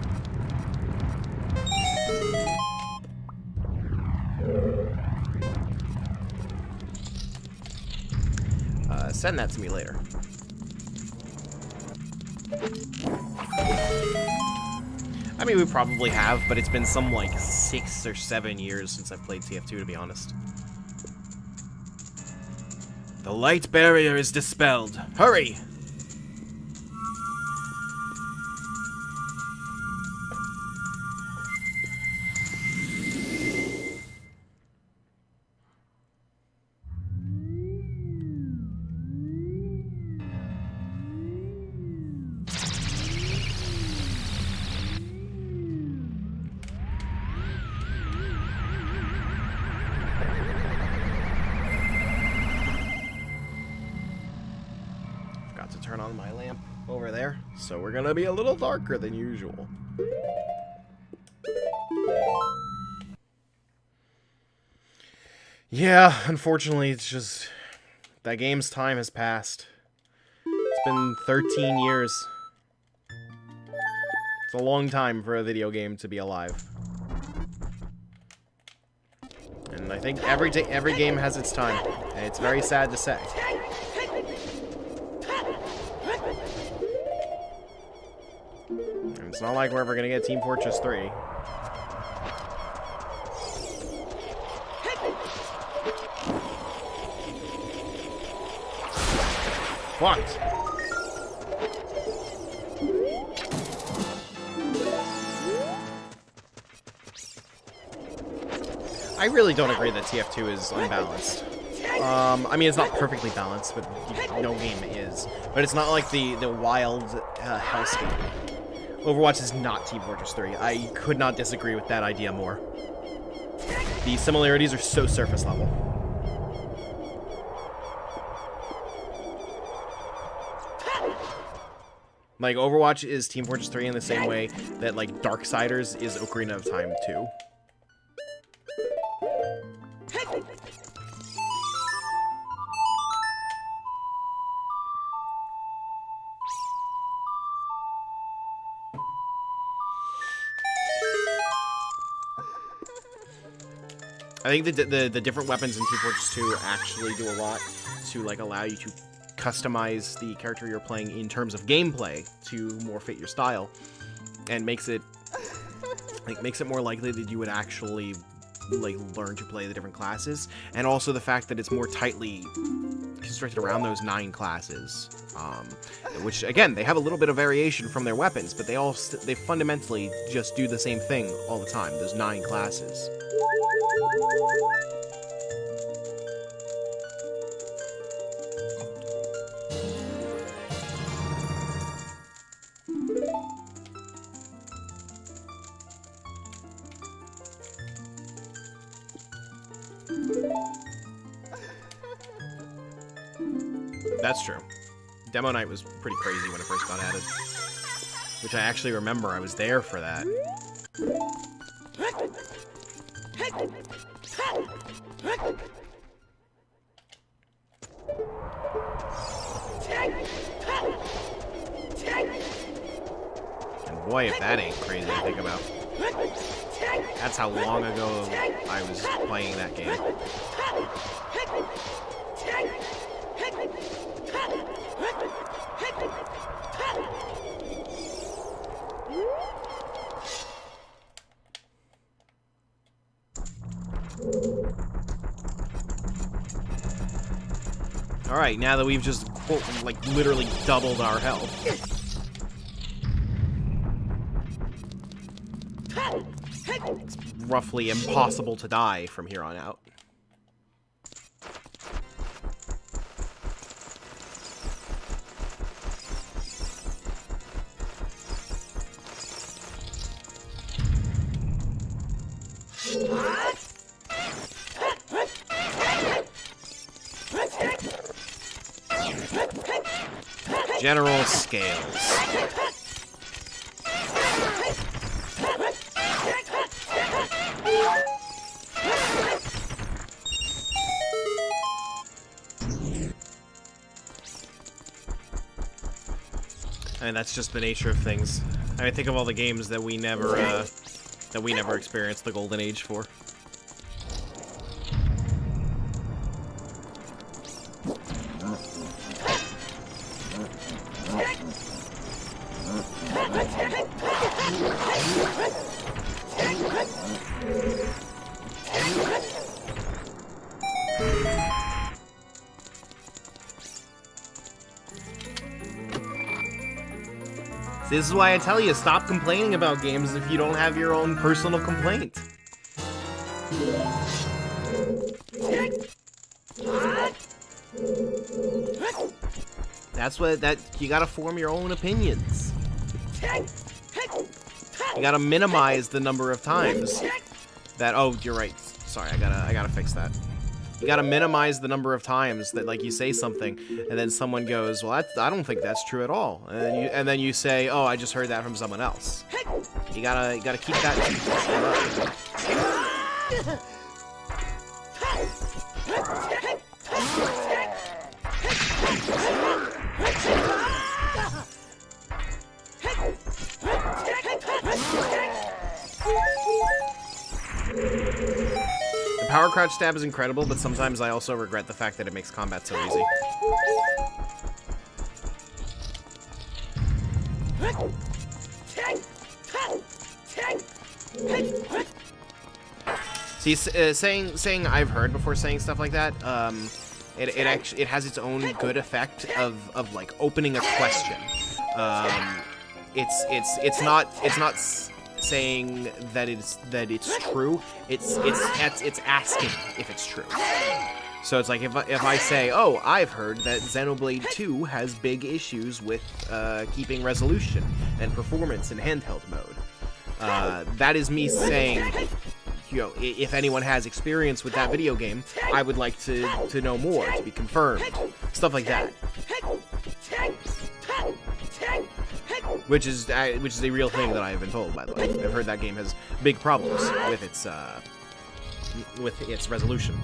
Send that to me later. I mean, we probably have, but it's been some, like, 6 or 7 years since I've played TF2, to be honest. The light barrier is dispelled. Hurry! Turn on my lamp over there, so we're gonna be a little darker than usual. Yeah, unfortunately, it's just that game's time has passed. It's been 13 years. It's a long time for a video game to be alive. And I think every game has its time, and it's very sad to say. It's not like we're ever gonna get Team Fortress 3. What? I really don't agree that TF2 is unbalanced. I mean, it's not perfectly balanced, but no game is. But it's not like the wild hellscape. Overwatch is not Team Fortress 3. I could not disagree with that idea more. The similarities are so surface level. Like, Overwatch is Team Fortress 3 in the same way that, like, Darksiders is Ocarina of Time 2. I think the different weapons in Team Fortress 2 actually do a lot to, like, allow you to customize the character you're playing in terms of gameplay to more fit your style, and makes it more likely that you would actually, like, learn to play the different classes, and also the fact that it's more tightly constructed around those 9 classes, which, again, they have a little bit of variation from their weapons, but they fundamentally just do the same thing all the time, those 9 classes. That's true. Demo night was pretty crazy when it first got added. Which I actually remember, I was there for that. And boy, if that ain't crazy to think about. That's how long ago I was playing that game. Alright, now that we've just, quote, like, literally doubled our health. It's roughly impossible to die from here on out. General scales. I mean, that's just the nature of things. I mean, think of all the games that we never experienced the golden age for. This is why I tell you, stop complaining about games if you don't have your own personal complaint. You gotta form your own opinions. You gotta minimize the number of times that, oh, you're right. Sorry, I gotta fix that. You gotta minimize the number of times that, like, you say something, and then someone goes, well, I don't think that's true at all. And then you say, oh, I just heard that from someone else. You gotta keep that. The power crouch stab is incredible, but sometimes I also regret the fact that it makes combat so easy. See, saying I've heard before saying stuff like that, it has its own good effect of like opening a question. It's not saying that it's true. It's asking if it's true. So it's like if I say, oh, I've heard that Xenoblade 2 has big issues with keeping resolution and performance in handheld mode. That is me saying, you know, if anyone has experience with that video game, I would like to know more, to be confirmed. Stuff like that. Which is a real thing that I have been told, by the way. I've heard that game has big problems with its resolution.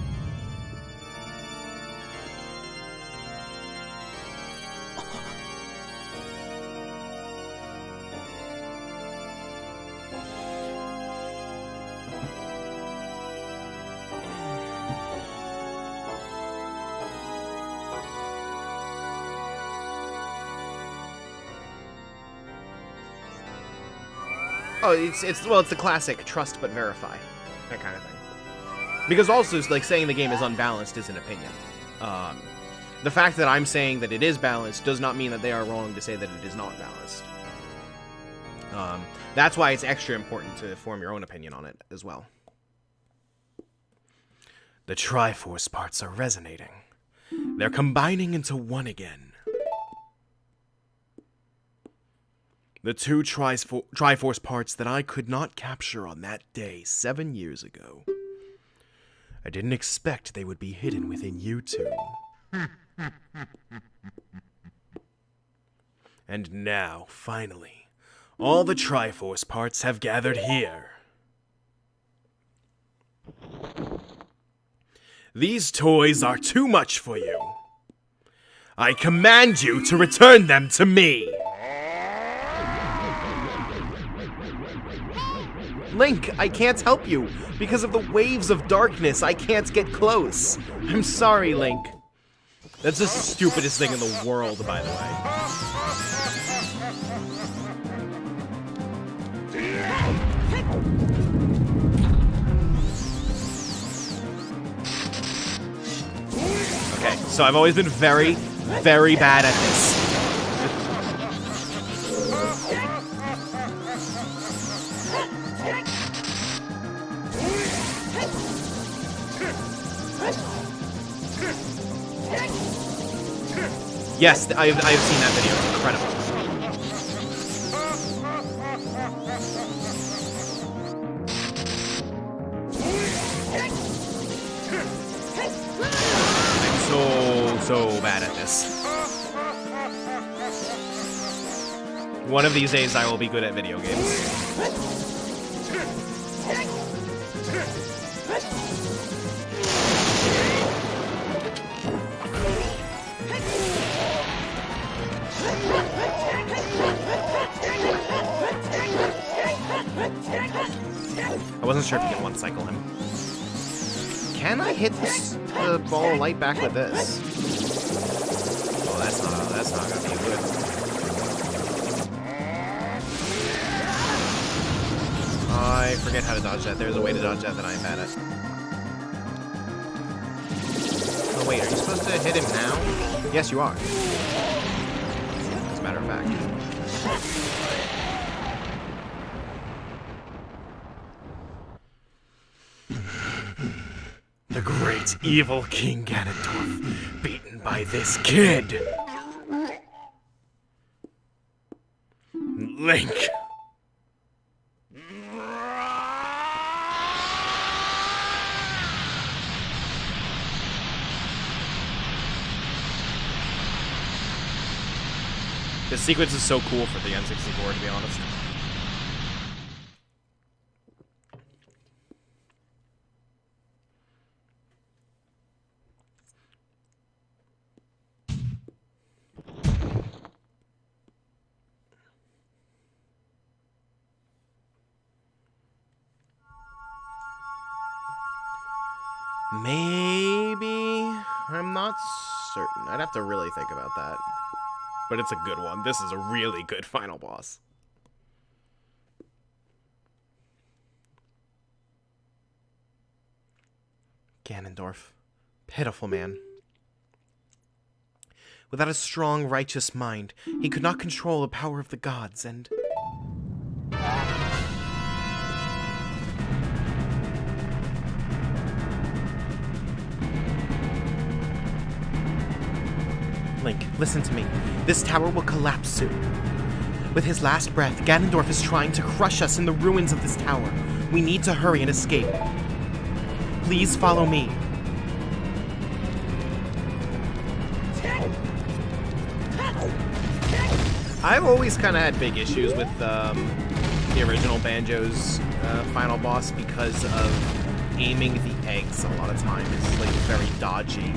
Oh, it's the classic trust but verify, that kind of thing. Because also, like, saying the game is unbalanced is an opinion. The fact that I'm saying that it is balanced does not mean that they are wrong to say that it is not balanced. That's why it's extra important to form your own opinion on it as well. The Triforce parts are resonating. They're combining into one again. The two Triforce parts that I could not capture on that day 7 years ago. I didn't expect they would be hidden within you two. And now, finally, all the Triforce parts have gathered here. These toys are too much for you. I command you to return them to me. Link, I can't help you. Because of the waves of darkness, I can't get close. I'm sorry, Link. That's the stupidest thing in the world, by the way. Okay, so I've always been very, very bad at this. Yes, I've seen that video. It's incredible. I'm so bad at this. One of these days I will be good at video games. I wasn't sure if you can one-cycle him. Can I hit the ball of light back with this? Oh, that's not gonna be good. I forget how to dodge that. There's a way to dodge that I'm bad at. Oh wait, are you supposed to hit him now? Yes, you are. As a matter of fact. The great evil King Ganondorf, beaten by this kid. Link. This sequence is so cool for the N64, to be honest. Maybe? I'm not certain. I'd have to really think about that. But it's a good one. This is a really good final boss. Ganondorf. Pitiful man. Without a strong, righteous mind, he could not control the power of the gods, and... Link, listen to me. This tower will collapse soon. With his last breath, Ganondorf is trying to crush us in the ruins of this tower. We need to hurry and escape. Please follow me. I've always kind of had big issues with the original Banjo's final boss because of aiming the eggs a lot of times. It's like very dodgy.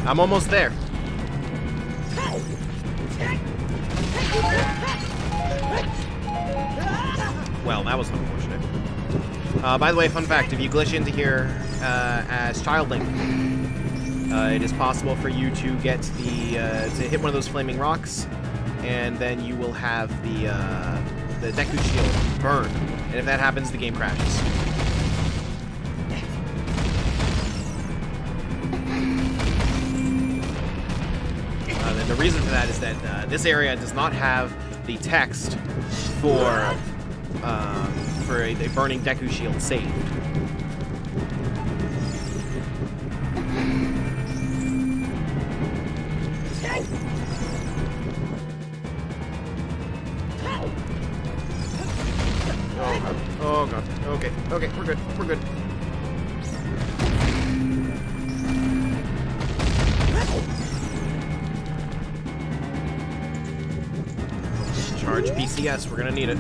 I'm almost there. Well, that was unfortunate. By the way, fun fact, if you glitch into here as Child Link, it is possible for you to get the, to hit one of those flaming rocks, and then you will have the Deku Shield burn. And if that happens, the game crashes. The reason for that is that this area does not have the text for a burning Deku Shield saved. Oh god. Okay, we're good. We're good. Charge PCS, we're gonna need it.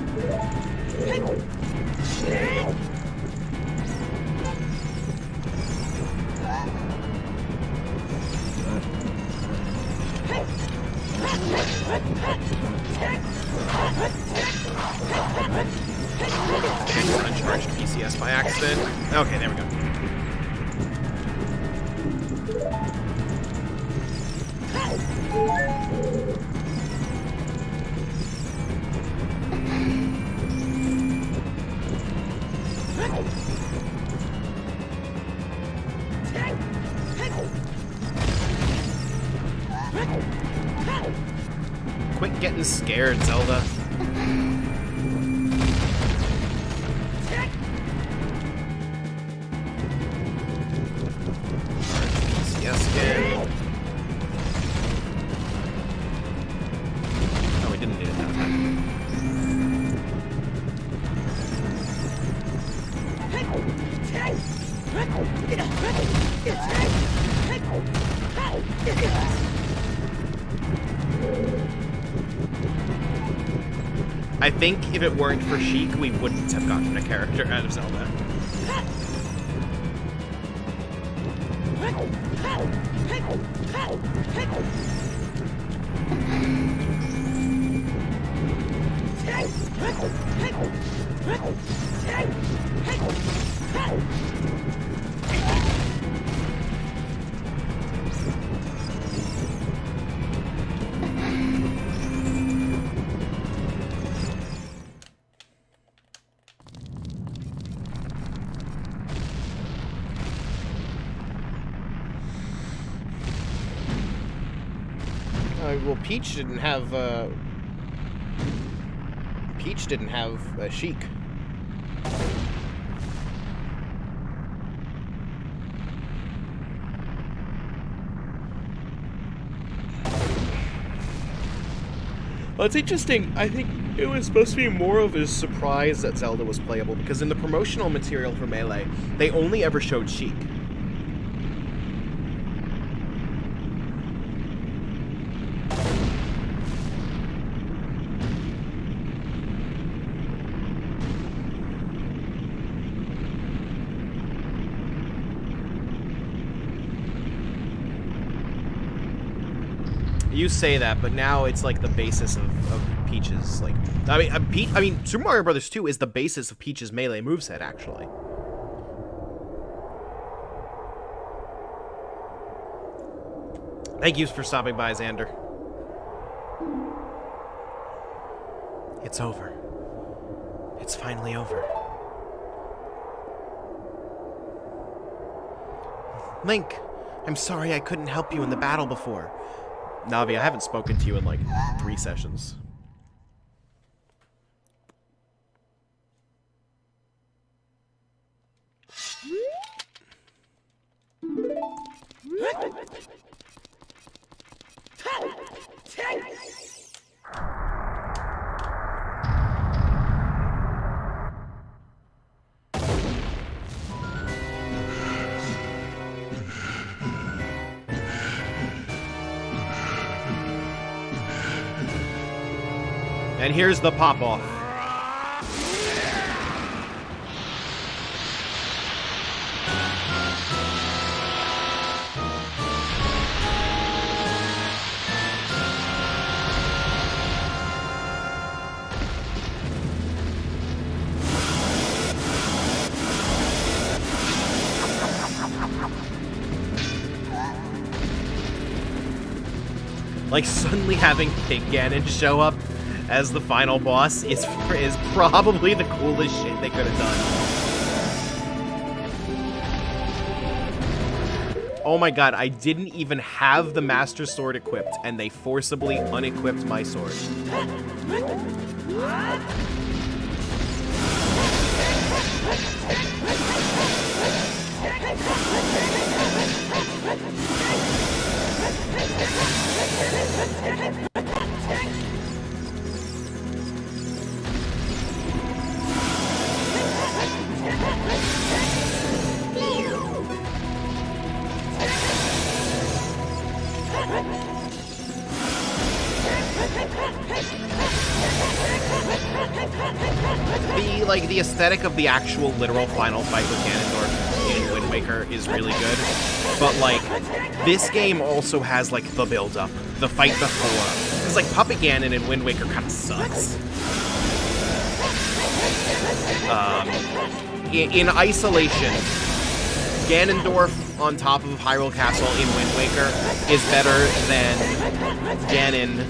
Uncharged PCS by accident. Okay, there we go. Quit getting scared, Zelda. Yes, again. Oh, we didn't need it that time. I think if it weren't for Sheik, we wouldn't have gotten a character out of Zelda. Well, Peach didn't have Sheik. Well, it's interesting. I think it was supposed to be more of a surprise that Zelda was playable, because in the promotional material for Melee, they only ever showed Sheik. You say that, but now it's like the basis of Peach's, like, I mean, Super Mario Bros. 2 is the basis of Peach's Melee moveset, actually. Thank you for stopping by, Xander. It's over. It's finally over. Link, I'm sorry I couldn't help you in the battle before. Navi, I haven't spoken to you in like 3 sessions. And here's the pop-off. Like, suddenly having Pig Ganon show up as the final boss is probably the coolest shit they could have done. Oh my god, I didn't even have the Master Sword equipped, and they forcibly unequipped my sword. The aesthetic of the actual literal final fight with Ganondorf in Wind Waker is really good, but like this game also has like the build-up, the fight before. Because like Puppet Ganon in Wind Waker kind of sucks. In isolation, Ganondorf on top of Hyrule Castle in Wind Waker is better than Ganon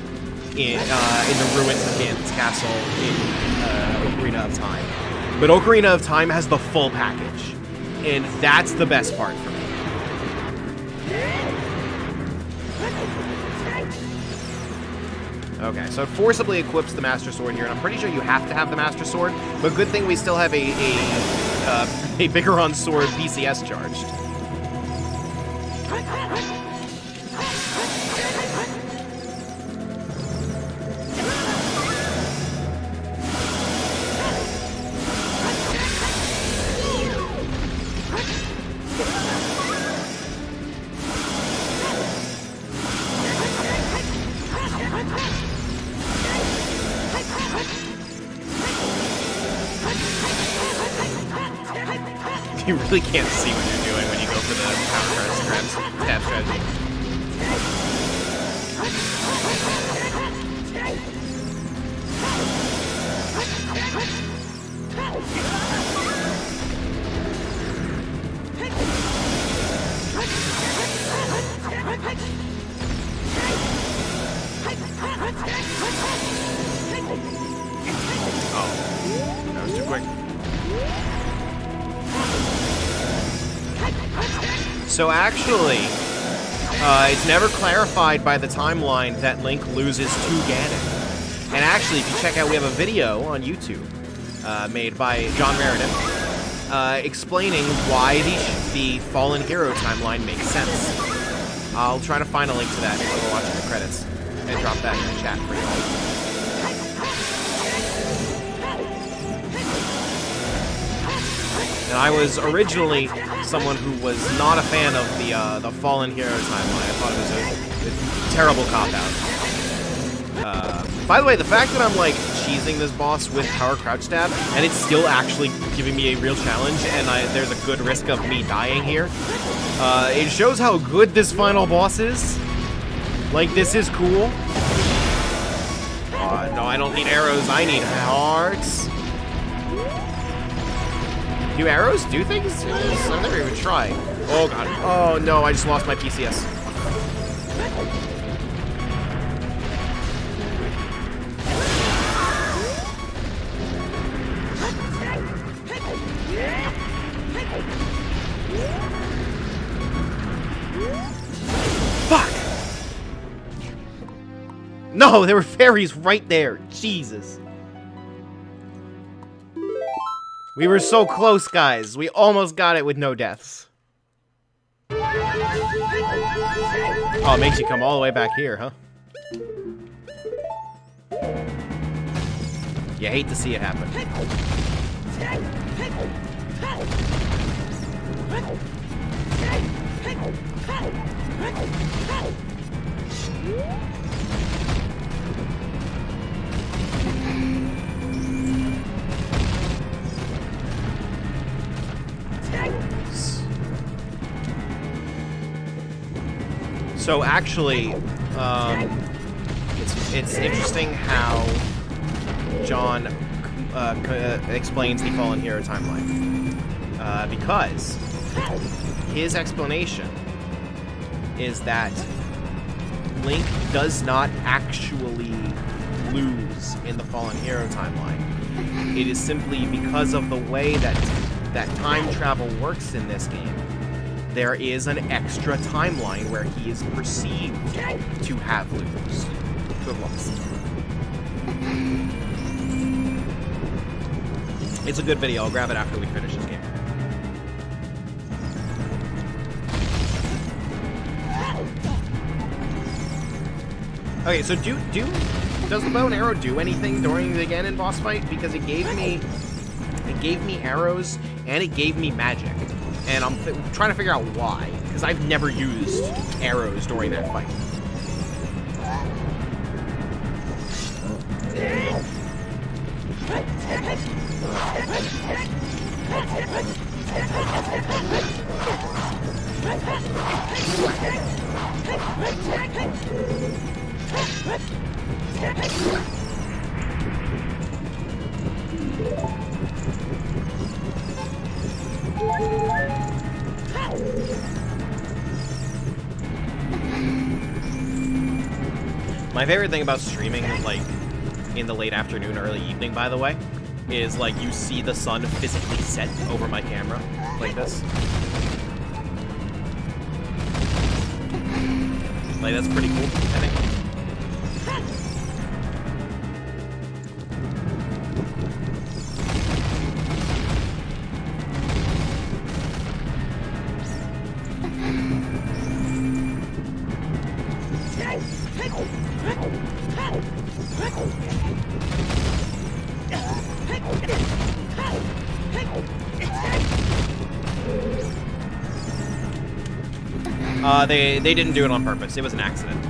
in the ruins of Ganon's castle in Ocarina of Time. But Ocarina of Time has the full package, and that's the best part for me. Okay, so it forcibly equips the Master Sword here, and I'm pretty sure you have to have the Master Sword, but good thing we still have a Bigoron Sword PCS charged. You really can't see what you're doing when you go for the tab strategy. Oh, that was too quick. So actually, it's never clarified by the timeline that Link loses to Ganon. And actually, if you check out, we have a video on YouTube made by John Meriden explaining why the Fallen Hero timeline makes sense. I'll try to find a link to that while we're watching the credits and drop that in the chat for you all. And I was originally someone who was not a fan of the Fallen Hero timeline. I thought it was a terrible cop-out. By the way, the fact that I'm like cheesing this boss with power crouch stab, and it's still actually giving me a real challenge, and there's a good risk of me dying here, it shows how good this final boss is. Like, this is cool. No, I don't need arrows. I need hearts. Do arrows do things? I've never even tried. Oh god. Oh no, I just lost my PCS. Fuck! No, there were fairies right there. Jesus. We were so close, guys. We almost got it with no deaths. Oh, it makes you come all the way back here, huh? You hate to see it happen. So actually, it's interesting how John explains the Fallen Hero timeline, because his explanation is that Link does not actually lose in the Fallen Hero timeline. It is simply because of the way that time travel works in this game. There is an extra timeline where he is perceived to have lost. It's a good video. I'll grab it after we finish this game. Okay, so does the bow and arrow do anything during the Ganon boss fight? Because it gave me arrows and it gave me magic. And I'm trying to figure out why, because I've never used arrows during that fight. My favorite thing about streaming, like, in the late afternoon, early evening, by the way, is, like, you see the sun physically set over my camera, like this. Like, that's pretty cool, I think. They didn't do it on purpose. It was an accident.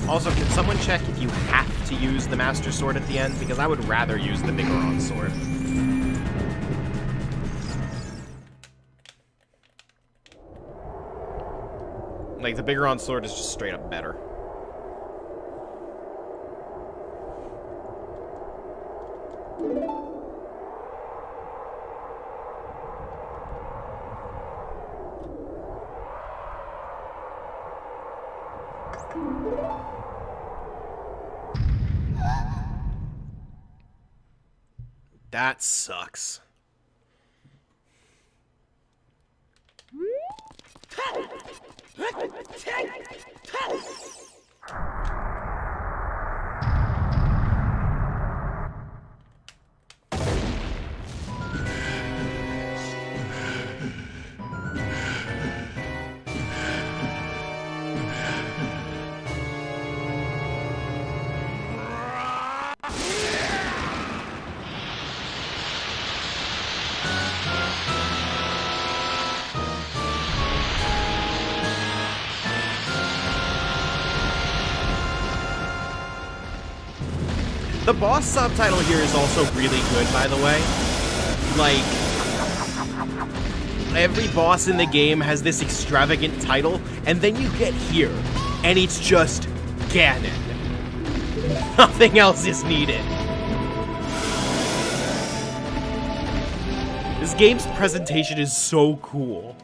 Also, can someone check if you have to use the Master Sword at the end? Because I would rather use the Bigoron Sword. Like, the Bigoron Sword is just straight up better. That sucks. The boss subtitle here is also really good, by the way. Like, every boss in the game has this extravagant title, and then you get here, and it's just Ganon. Nothing else is needed. This game's presentation is so cool.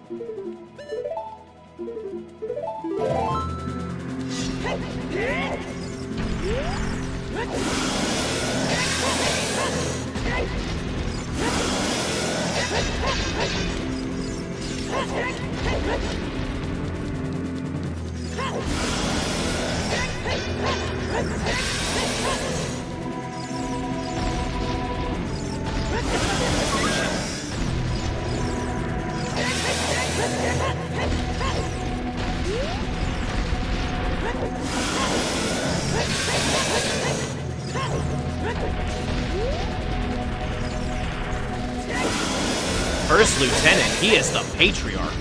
First Lieutenant, he is the patriarch.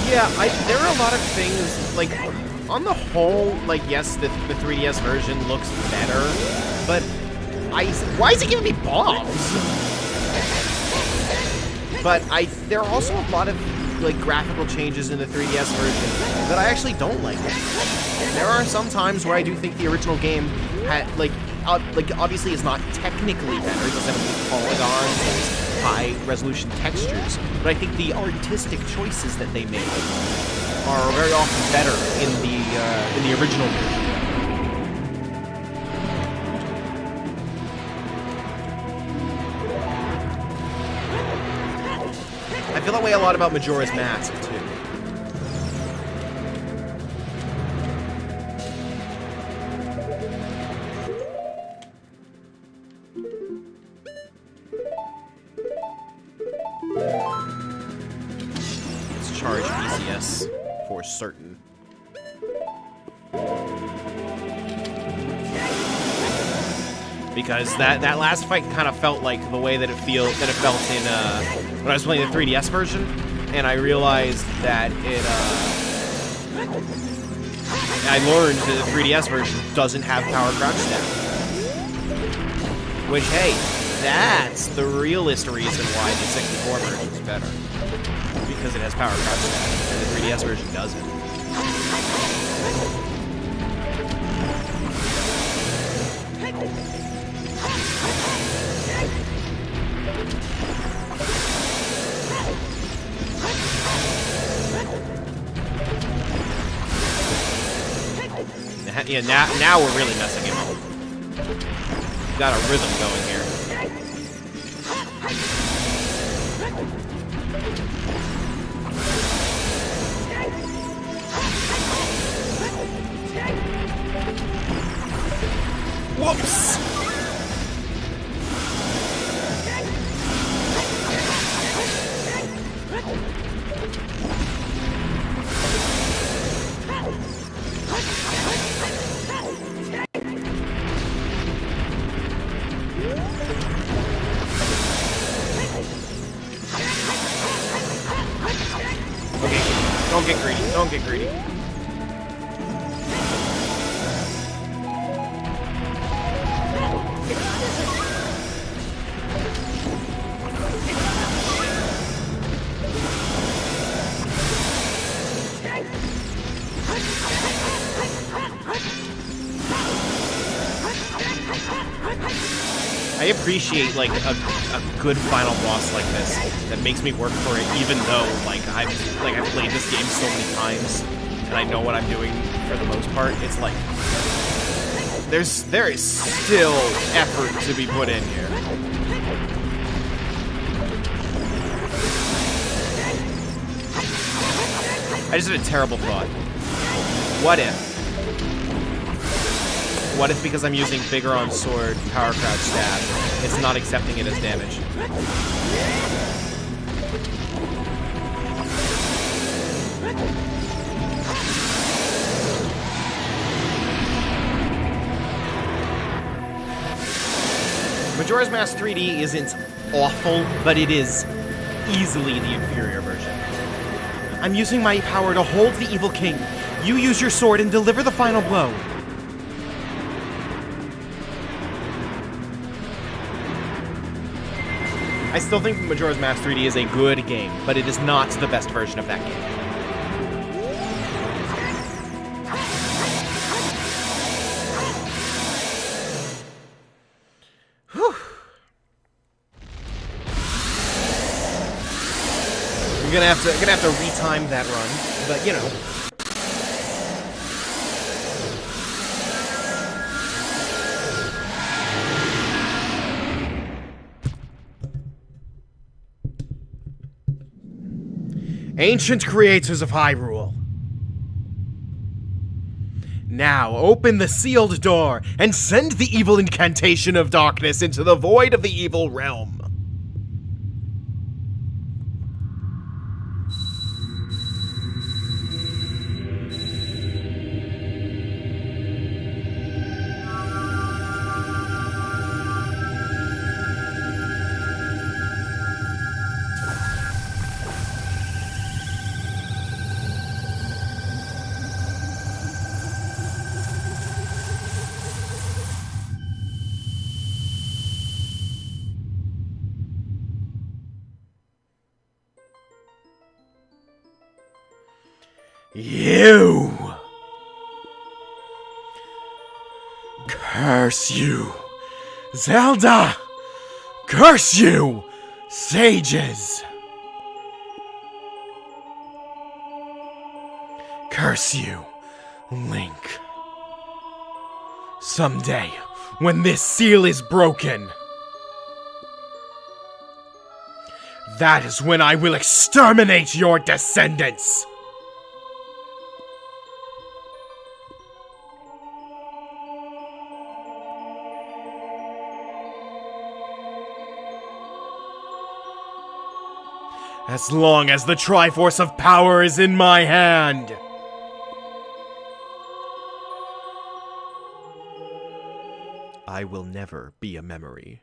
Yeah, there are a lot of things, like, on the whole, like, yes, the 3DS version looks better, but why is it giving me bombs? But there are also a lot of, like, graphical changes in the 3DS version that I actually don't like. There are some times where I do think the original game had, like, obviously it's not technically better, it doesn't have polygons, there's high-resolution textures, but I think the artistic choices that they made are very often better in the original version. I feel that way a lot about Majora's Mask, too. Let's charge BCS for certain. Because that last fight kind of felt like the way that it felt in when I was playing the 3DS version, and I realized that I learned that the 3DS version doesn't have power crouch stab. Which, hey, that's the realist reason why the 64 version is better. Because it has power crouch stab, and the 3DS version doesn't. Yeah, now we're really messing him up. Got a rhythm going here. Whoops! Don't get greedy. Don't get greedy. I appreciate, like, a good final boss like this that makes me work for it, even though, like, I've played this game so many times and I know what I'm doing for the most part. It's like there is still effort to be put in here. I just had a terrible thought. What if? What if, because I'm using Bigger on Sword, Power Crouch Stab, it's not accepting it as damage? Majora's Mask 3D isn't awful, but it is easily the inferior version. I'm using my power to hold the Evil King. You use your sword and deliver the final blow. I still think Majora's Mask 3D is a good game, but it is not the best version of that game. Whew. I'm gonna have to retime that run, but you know. Ancient creators of Hyrule. Now open the sealed door and send the evil incantation of darkness into the void of the evil realm. You! Curse you! Zelda! Curse you! Sages! Curse you, Link. Someday, when this seal is broken, that is when I will exterminate your descendants! As long as the Triforce of Power is in my hand. I will never be a memory.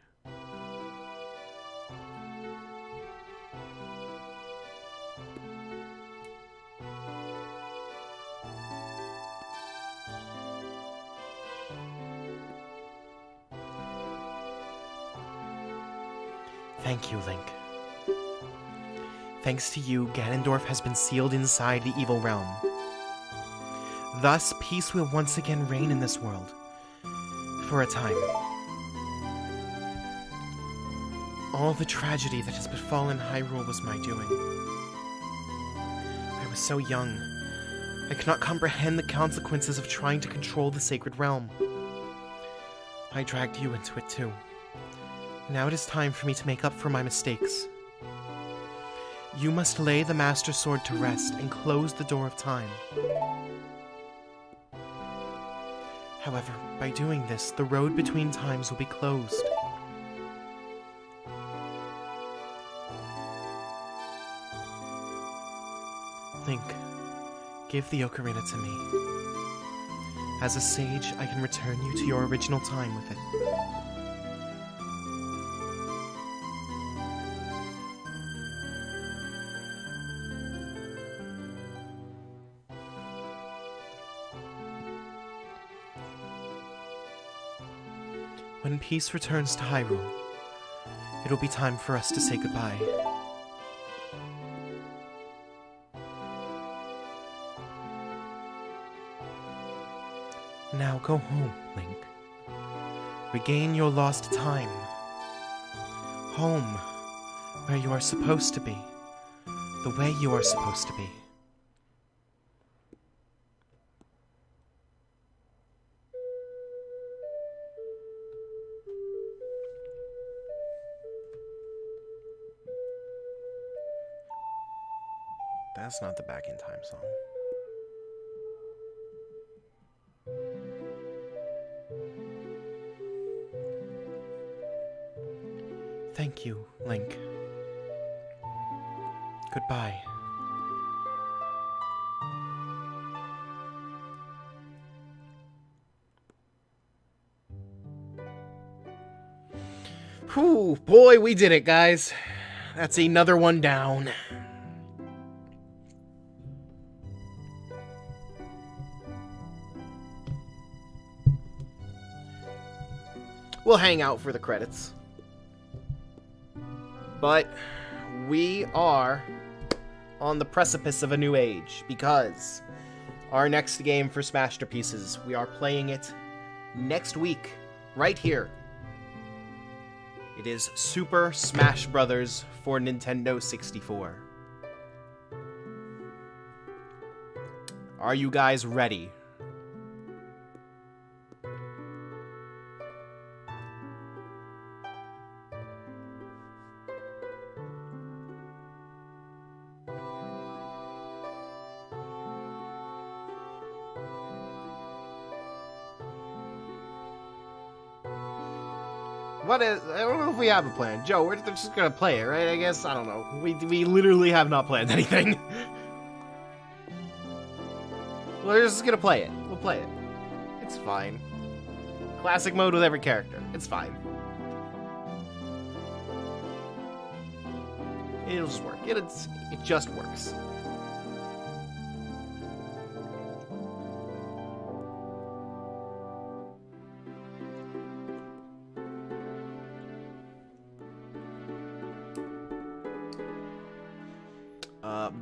Thank you, Link. Thanks to you, Ganondorf has been sealed inside the evil realm. Thus, peace will once again reign in this world. For a time. All the tragedy that has befallen Hyrule was my doing. I was so young. I could not comprehend the consequences of trying to control the sacred realm. I dragged you into it too. Now it is time for me to make up for my mistakes. You must lay the Master Sword to rest and close the door of time. However, by doing this, the road between times will be closed. Link, give the Ocarina to me. As a sage, I can return you to your original time with it. When peace returns to Hyrule, it'll be time for us to say goodbye. Now go home, Link. Regain your lost time. Home, where you are supposed to be. The way you are supposed to be. That's not the Back in Time song. Thank you, Link. Goodbye. Whew, boy, we did it, guys. That's another one down. We'll hang out for the credits. But we are on the precipice of a new age, because our next game for Smashterpieces, we are playing it next week, right here. It is Super Smash Bros. For Nintendo 64. Are you guys ready? What is... I don't know if we have a plan. Joe, we're just gonna play it, right? I guess? I don't know. We literally have not planned anything. We're just gonna play it. We'll play it. It's fine. Classic mode with every character. It's fine. It'll just work. It just works.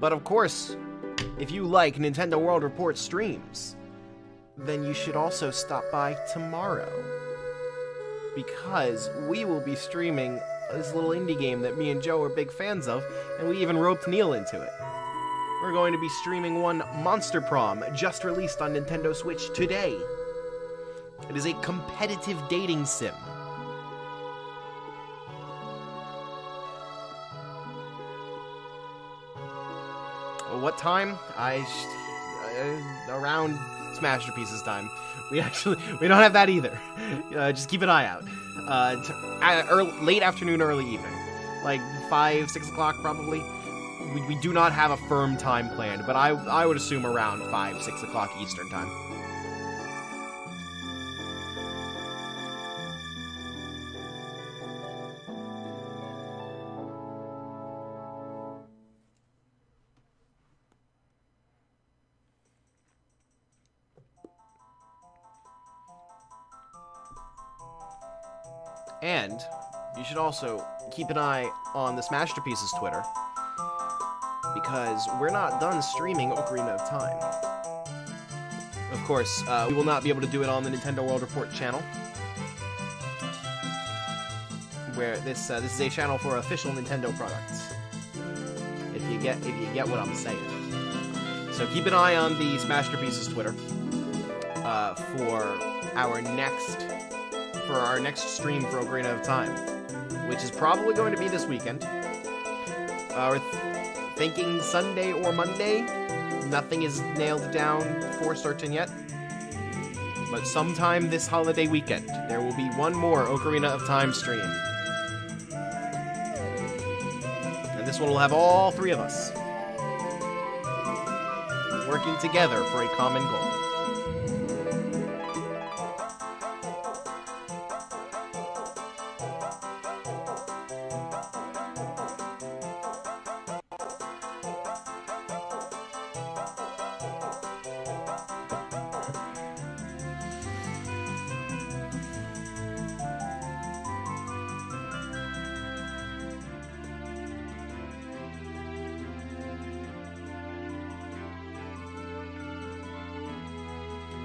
But of course, if you like Nintendo World Report streams, then you should also stop by tomorrow. Because we will be streaming this little indie game that me and Joe are big fans of, and we even roped Neil into it. We're going to be streaming one Monster Prom, just released on Nintendo Switch today. It is a competitive dating sim. What time? Around Smashterpieces time. We don't have that either. Just keep an eye out. Late afternoon, early evening. Like 5, 6 o'clock probably. We do not have a firm time planned, but I would assume around 5, 6 o'clock Eastern time. And you should also keep an eye on the Smashterpieces Twitter, because we're not done streaming Ocarina of Time. Of course, we will not be able to do it on the Nintendo World Report channel, where this is a channel for official Nintendo products. If you get what I'm saying. So keep an eye on the Smashterpieces Twitter for our next stream for Ocarina of Time, which is probably going to be this weekend. We're thinking Sunday or Monday. Nothing is nailed down for certain yet. But sometime this holiday weekend, there will be one more Ocarina of Time stream. And this one will have all three of us working together for a common goal.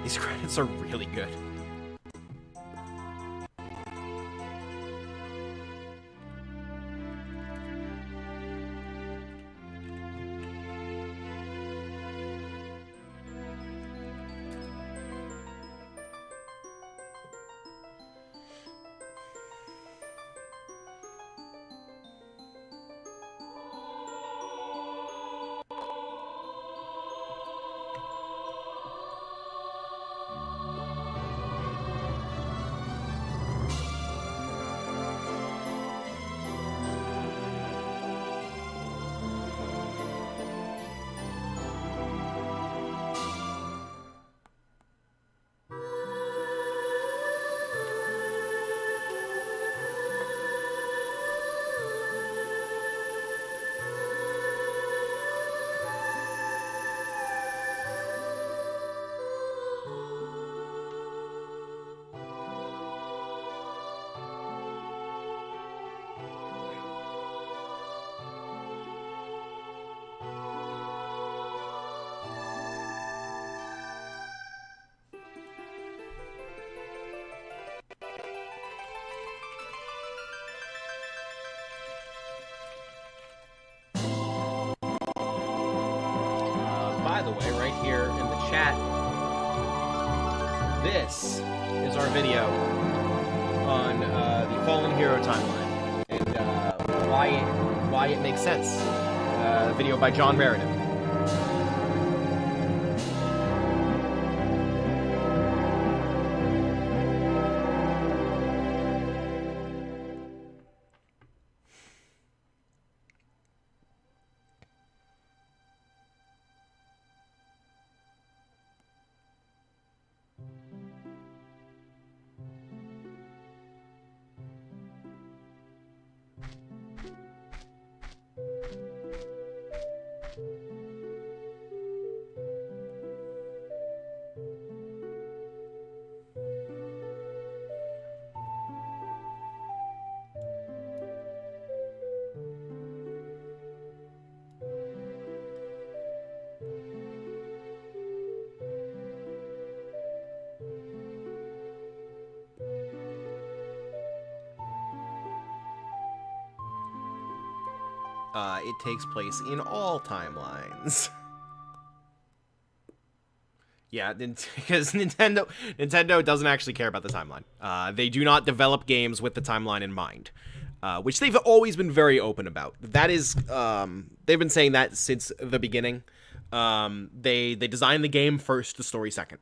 These credits are really good. the way, right here in the chat. This is our video on the Fallen Hero timeline and why it makes sense. Video by John Meredith. It takes place in all timelines. Yeah, because Nintendo doesn't actually care about the timeline. They do not develop games with the timeline in mind, which they've always been very open about. That is, they've been saying that since the beginning. They designed the game first, the story second.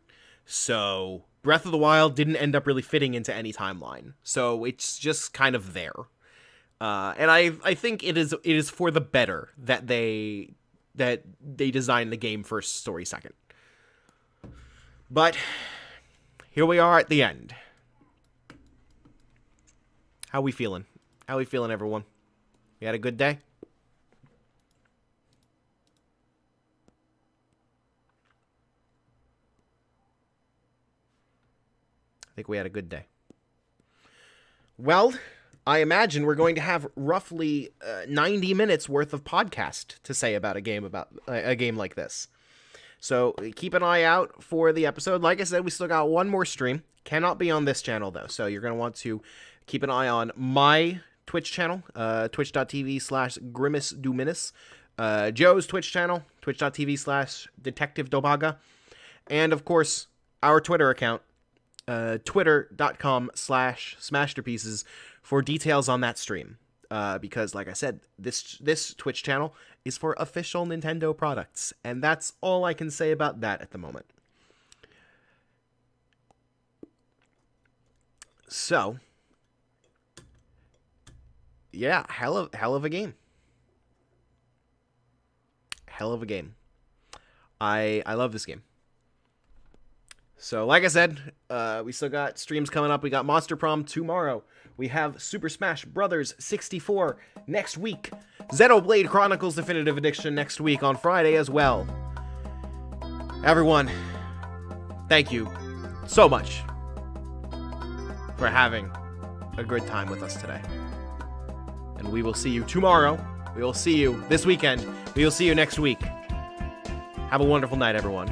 So Breath of the Wild didn't end up really fitting into any timeline. So it's just kind of there. And I think it is for the better that they designed the game first, story second. But here we are at the end. How we feeling? How we feeling, everyone? You had a good day? I think we had a good day. Well, I imagine we're going to have roughly 90 minutes worth of podcast to say about a game like this. So keep an eye out for the episode. Like I said, we still got one more stream. Cannot be on this channel though, so you're going to want to keep an eye on my Twitch channel, twitch.tv/GrimaceDominus, Joe's Twitch channel, twitch.tv/DetectiveDobaga, and of course our Twitter account, twitter.com/Smashterpieces. For details on that stream, because like I said, this Twitch channel is for official Nintendo products, and that's all I can say about that at the moment. So, yeah, hell of a game. Hell of a game. I love this game. So, like I said, we still got streams coming up. We got Monster Prom tomorrow. We have Super Smash Bros. 64 next week. Xenoblade Chronicles Definitive Edition next week on Friday as well. Everyone, thank you so much for having a good time with us today. And we will see you tomorrow. We will see you this weekend. We will see you next week. Have a wonderful night, everyone.